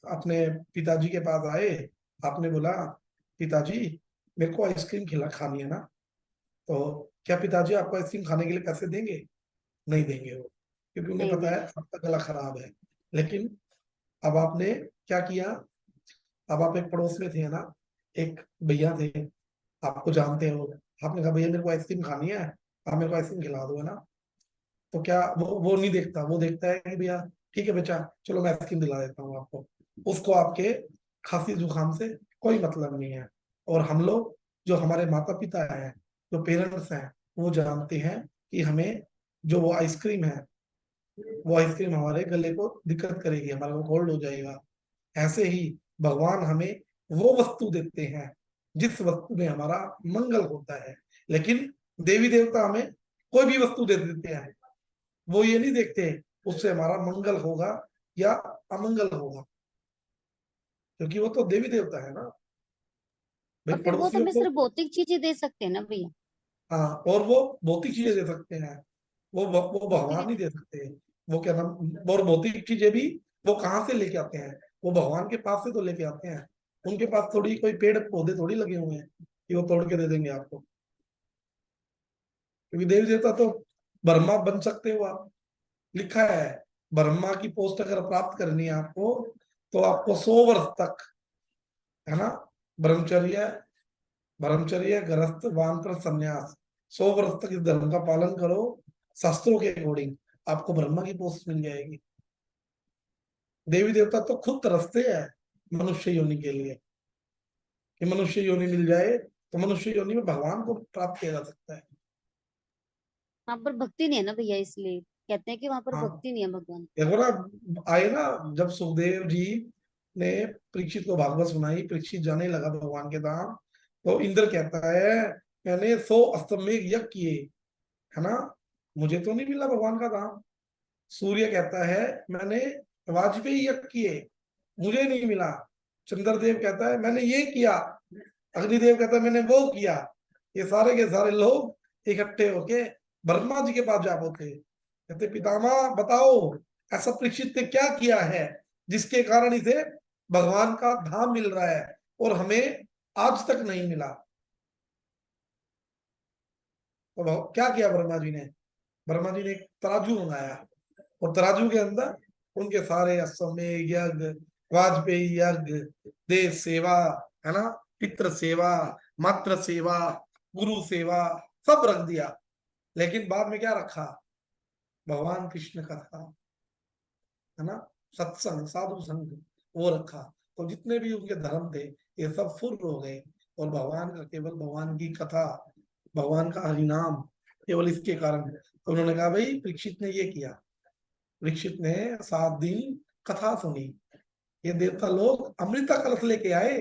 अपने पिताजी के पास आए, आपने बोला पिताजी मेरे को आइसक्रीम खानी है ना, तो क्या पिताजी आपको आइसक्रीम खाने के लिए पैसे देंगे? नहीं देंगे वो, क्योंकि उन्हें नहीं पता है देंगे। आपका गला खराब है। लेकिन अब आपने क्या किया, अब आप एक पड़ोस में थे ना, एक भैया थे, आपको जानते हो, आपने कहा भैया मेरे को आइसक्रीम खानी है, आप मेरे को आइसक्रीम खिला दो, है ना। तो क्या वो नहीं देखता, वो देखता है कि भैया ठीक है बेटा चलो मैं आइसक्रीम दिला देता हूँ आपको। उसको आपके खांसी जुकाम से कोई मतलब नहीं है। और हम लोग जो हमारे माता पिता हैं, जो पेरेंट्स हैं, वो जानते हैं कि हमें जो वो आइसक्रीम है, वो आइसक्रीम हमारे गले को दिक्कत करेगी, हमारे को कोल्ड हो जाएगा। ऐसे ही भगवान हमें वो वस्तु देते हैं जिस वस्तु में हमारा मंगल होता है। लेकिन देवी देवता हमें कोई भी वस्तु दे देते हैं, वो ये नहीं देखते उससे हमारा मंगल होगा या अमंगल होगा, क्योंकि वो तो देवी देवता है ना भाई। और फिर वो तो पड़ोसियों हमें को सिर्फ भौतिक चीजें दे सकते हैं ना भैया। हाँ, और वो भौतिक चीजें दे सकते हैं, वो तो फिर भगवान नहीं दे सकते। वो क्या नाम, और भौतिक चीजें भी वो कहाँ से लेके आते हैं, वो भगवान के पास से तो लेके आते हैं। उनके पास थोड़ी कोई पेड़ पौधे थोड़ी लगे हुए हैं कि वो तोड़ के दे देंगे आपको, क्योंकि देवी देवता तो ब्रह्मा बन सकते हो आप, लिखा है ब्रह्मा की पोस्ट अगर प्राप्त करनी है आपको, तो आपको 100 वर्ष तक, है ना, ब्रह्मचर्य ब्रह्मचर्य गृहस्थ वानप्रस्थ संन्यास, 100 वर्ष तक इस धर्म का पालन करो शास्त्रों के अकॉर्डिंग, आपको ब्रह्मा की पोस्ट मिल जाएगी। देवी देवता तो खुद तरसते हैं मनुष्य योनि के लिए, कि मनुष्य योनि मिल जाए तो मनुष्य योनि में भगवान को प्राप्त किया जा सकता है। वहां पर भक्ति नहीं है ना भैया, इसलिए कहते हैं कि वहां पर हाँ, भक्ति नहीं है भगवान। देखो ना, आए ना, जब सुखदेव जी ने परीक्षित को भागवत सुनाई, परीक्षित जाने लगा भगवान के धाम, तो इंद्र कहता है मैंने 100 अश्वमेध यज्ञ किए, है ना, मुझे तो नहीं मिला भगवान का धाम। सूर्य कहता है मैंने वाजपेयी यज्ञ किए, मुझे नहीं मिला। चंद्रदेव कहता है मैंने ये किया, अग्निदेव कहता है मैंने वो किया। ये सारे के सारे लोग इकट्ठे होके ब्रह्मा जी के पास जा पहुंचे, कहते पितामह बताओ ऐसा परीक्षित ने क्या किया है जिसके कारण इसे भगवान का धाम मिल रहा है और हमें आज तक नहीं मिला। तो क्या किया ब्रह्मा जी ने, ब्रह्मा जी ने एक तराजू मंगाया और तराजू के अंदर उनके सारे अश्वमेध यज्ञ, वाजपेयी यज्ञ, देश सेवा, है ना, पितृ सेवा, मातृ सेवा, गुरु सेवा, सब रख दिया। लेकिन बाद में क्या रखा, भगवान कृष्ण का था, है ना, सत्संग साधु संग वो रखा। तो जितने भी उनके धर्म थे ये सब फुर हो गए, और भगवान का केवल भगवान की कथा, भगवान का हरिनाम, केवल इसके कारण तो उन्होंने कहा भाई परीक्षित ने ये किया, परीक्षित ने 7 दिन कथा सुनी, ये देवता लोग अमृता कलश लेके आए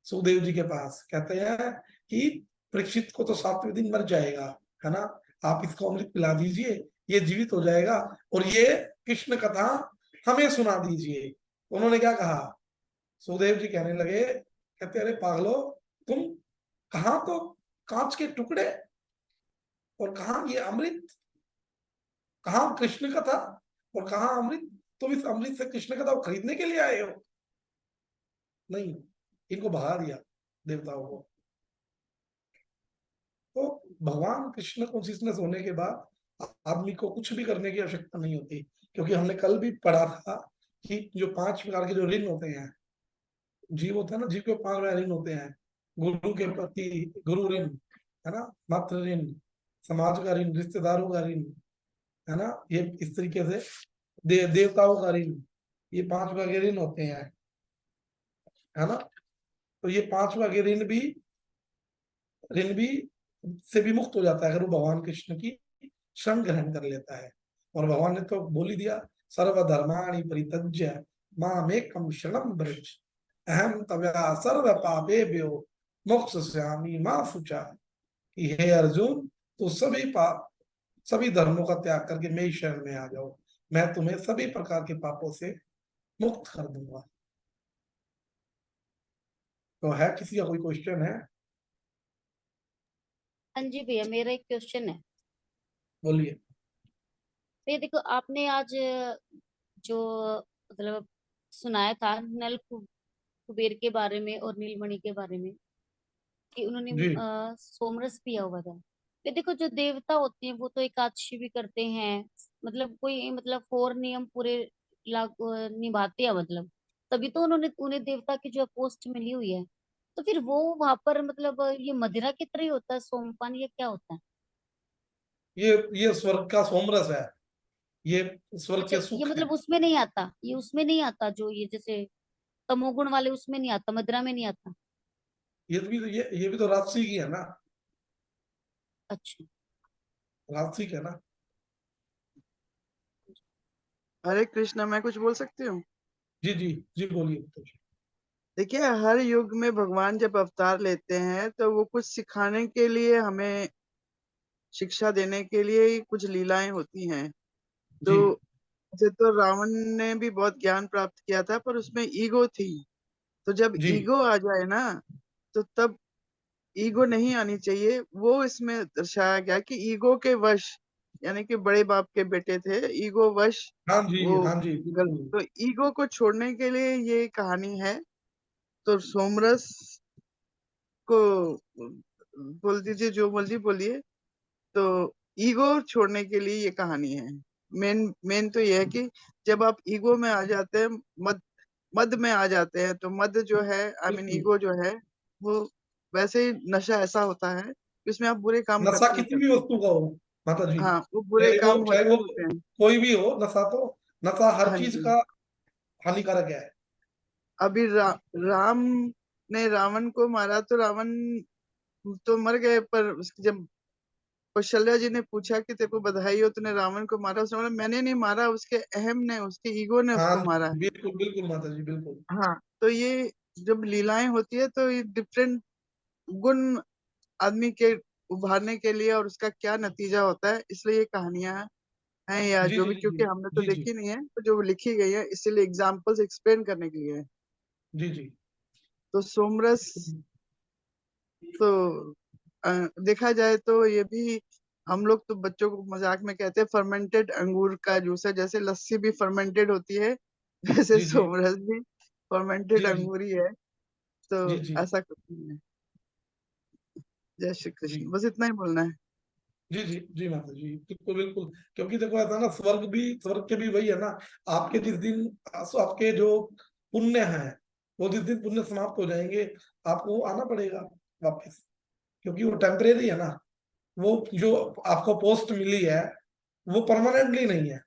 सुखदेव जी के पास, कहते हैं कि परीक्षित को तो 7वें दिन मर जाएगा, है ना, आप इसको अमृत पिला दीजिए, ये जीवित हो जाएगा और ये कृष्ण कथा हमें सुना दीजिए। उन्होंने क्या कहा, सुखदेव जी कहने लगे, कहते अरे पागलो, तुम कहाँ तो कांच के टुकड़े और कहाँ ये अमृत, कहाँ कृष्ण कथा और कहाँ अमृत, तुम इस अमृत से कृष्ण कथा को खरीदने के लिए आए हो? नहीं, इनको भगा दिया देवताओं को। तो भगवान कृष्ण कॉन्शियसनेस होने के बाद आदमी को कुछ भी करने की आवश्यकता नहीं होती, क्योंकि हमने कल भी पढ़ा था कि जो 5 प्रकार के जो ऋण होते हैं, जीव होता है ना, जीव के 5 प्रकार ऋण होते हैं, गुरु के प्रति गुरु ऋण, है ना, मातृ ऋण, समाज का ऋण, रिश्तेदारों का ऋण, है ना, ये इस तरीके से देवताओं का ऋण, ये 5 प्रकार के ऋण होते हैं, है ना। तो ये 5 प्रकार के ऋण भी से भी मुक्त हो जाता है अगर वो भगवान कृष्ण की शरण ग्रहण कर लेता है। और भगवान ने तो बोल ही दिया, सर्वधर्माणि परित्यज्य मामेकं शरणं व्रज अहम तव्या सर्व पापेभ्यो मोक्षयिष्यामि मा शुचा, कि हे अर्जुन, तो सभी धर्मों का त्याग करके मेरी शरण में आ जाओ, मैं तुम्हें सभी प्रकार के पापों से मुक्त कर दूंगा। तो है किसी का कोई क्वेश्चन है? हाँ जी भैया, मेरा एक क्वेश्चन है। बोलिए। भैया देखो, आपने आज जो मतलब सुनाया था कुबेर के बारे में और नीलमणि के बारे में, कि उन्होंने जी सोमरस पिया हुआ था। ये देखो, जो देवता होते हैं वो तो एकादशी भी करते हैं, मतलब कोई मतलब 4 नियम पूरे निभाते हैं, मतलब तभी तो उन्होंने उन्हें देवता की जो पोस्ट मिली हुई है। तो फिर वो वहां पर मतलब ये मदिरा की तरह ही होता है सोमपान, या क्या होता है? ये स्वर्ग का सोमरस है, ये स्वर्ग अच्छा, के ये सुख है। मतलब उसमें नहीं आता, ये उसमें नहीं आता, जो ये जैसे तमोगुण वाले उसमें नहीं आता, मदिरा में नहीं आता? ये भी तो राजसी की है ना, अच्छा। राजसिक है ना। हरे कृष्णा, मैं कुछ बोल सकती हूँ? जी जी जी बोलिए। देखिए, हर युग में भगवान जब अवतार लेते हैं तो वो कुछ सिखाने के लिए, हमें शिक्षा देने के लिए ही कुछ लीलाएं होती हैं। तो जी जैसे तो रावण ने भी बहुत ज्ञान प्राप्त किया था, पर उसमें ईगो थी। तो जब जी ईगो आ जाए ना, तो तब ईगो नहीं आनी चाहिए, वो इसमें दर्शाया गया कि ईगो के वश, यानी कि बड़े बाप के बेटे थे, ईगो वश हाँ जी वो हाँ जी बिल्कुल। तो ईगो को छोड़ने के लिए ये कहानी है। तो सोमरस को बोल दीजिए, जो मर्जी बोलिए। तो ईगो छोड़ने के लिए ये कहानी है। मेन मेन तो ये है कि जब आप ईगो में आ जाते हैं, मद मद में आ जाते हैं, तो मद जो है, आई मीन बिल्कुल, ईगो जो है, वो वैसे ही नशा ऐसा होता है कि उसमें आप बुरे काम नशा करते ही किसी भी करते हैं। वस्तु का हो माता जी, हाँ, वो बुरे काम चाहे होते ही वो होते हैं। कोई भी हो, नशा हर हाँ चीज जी। का हानिकारक है। अभी राम ने रावण को मारा, तो रावण तो मर गए, पर जब कौशल्या जी ने पूछा कि तेरे को बधाई हो, तूने रावण को मारा, उसने बोला मैंने नहीं मारा, उसके अहम ने, उसके ईगो ने हाँ उसको मारा है। बिल्कुल बिल्कुल माता जी बिल्कुल। हाँ, तो ये जब लीलाएं होती है तो ये डिफरेंट गुण आदमी के उभारने के लिए, और उसका क्या नतीजा होता है, इसलिए ये कहानियां हैं, या जी जो जी भी, जी क्योंकि हमने तो जी जी देखी नहीं है, तो जो लिखी गई है इसीलिए एग्जाम्पल्स एक्सप्लेन करने के लिए है। जी जी तो सोमरस, तो देखा जाए तो ये भी, हम लोग तो बच्चों को मजाक में कहते हैं फर्मेंटेड अंगूर का जूस है। जैसे लस्सी भी फर्मेंटेड होती है, वैसे जी जी सोमरस भी फर्मेंटेड जी जी अंगूर ही है। तो जी जी ऐसा कुछ नहीं है। जय श्री जी कृष्ण, बस इतना ही बोलना है। जी जी जी माता जी बिल्कुल बिल्कुल। क्योंकि देखो ऐसा ना, स्वर्ग के भी वही है ना, आपके जिस दिन आपके जो पुण्य है, वो जिस दिन पुण्य समाप्त हो जाएंगे, आपको आना पड़ेगा वापस, क्योंकि वो टेम्परेरी है ना, वो जो आपको पोस्ट मिली है वो परमानेंटली नहीं है,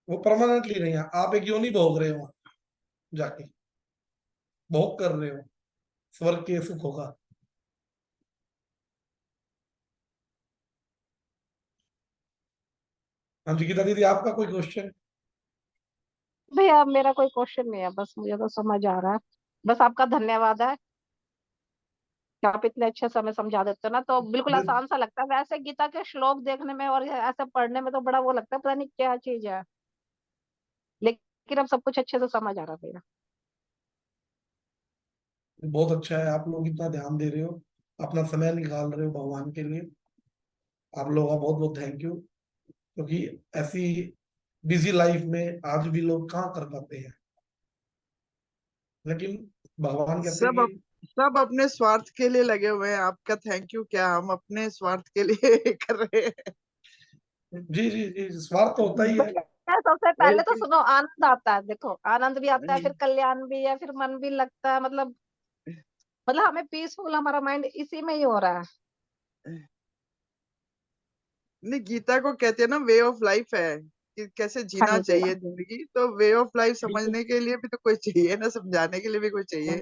वो परमानेंटली नहीं है, आप एक योनि भोग रहे हो, जाके भोग कर रहे हो स्वर्ग के सुखों का। हाँ जी गीता दीदी, आपका कोई क्वेश्चन? भैया मेरा कोई क्वेश्चन नहीं है, बस मुझे तो समझ आ रहा है। बस आपका धन्यवाद है कि आप इतने अच्छे से हमें समझा देते हो ना, तो बिल्कुल आसान सा लगता है। वैसे गीता के श्लोक देखने में और ऐसे पढ़ने में तो बड़ा वो लगता है, पता नहीं क्या चीज है, लेकिन अब सब कुछ अच्छे से समझ आ रहा है भैया। बहुत अच्छा है, आप लोग इतना ध्यान दे रहे हो, अपना समय निकाल रहे हो भगवान के लिए। आप लोगों का बहुत बहुत थैंक यू, क्योंकि ऐसी बिजी लाइफ में आज भी लोग कहाँ कर पाते हैं, लेकिन भगवान कहते हैं सब कि सब अपने स्वार्थ के लिए लगे हुए हैं। आपका थैंक यू क्या, हम अपने स्वार्थ के लिए कर रहे हैं। जी जी जी, स्वार्थ तो होता ही है। भैया सबसे पहले तो वही सुनो, आनंद आता है, देखो आनंद भी आता है, फिर कल्याण भी है, फिर मन भी लगता है, मतलब हमें पीसफुल, हमारा माइंड इसी में ही हो रहा है। नहीं, गीता को कहते हैं ना वे ऑफ लाइफ है कि कैसे हाँ जीना जी। चाहिए जिंदगी। तो वे ऑफ लाइफ समझने के लिए भी तो कोई चाहिए ना, समझाने के लिए भी कोई चाहिए।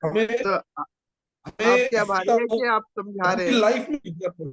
हमें हमें तो हमें आपके आभारी है कि आप समझा रहे अपनी हैं। लाइफ में इज्जत हो।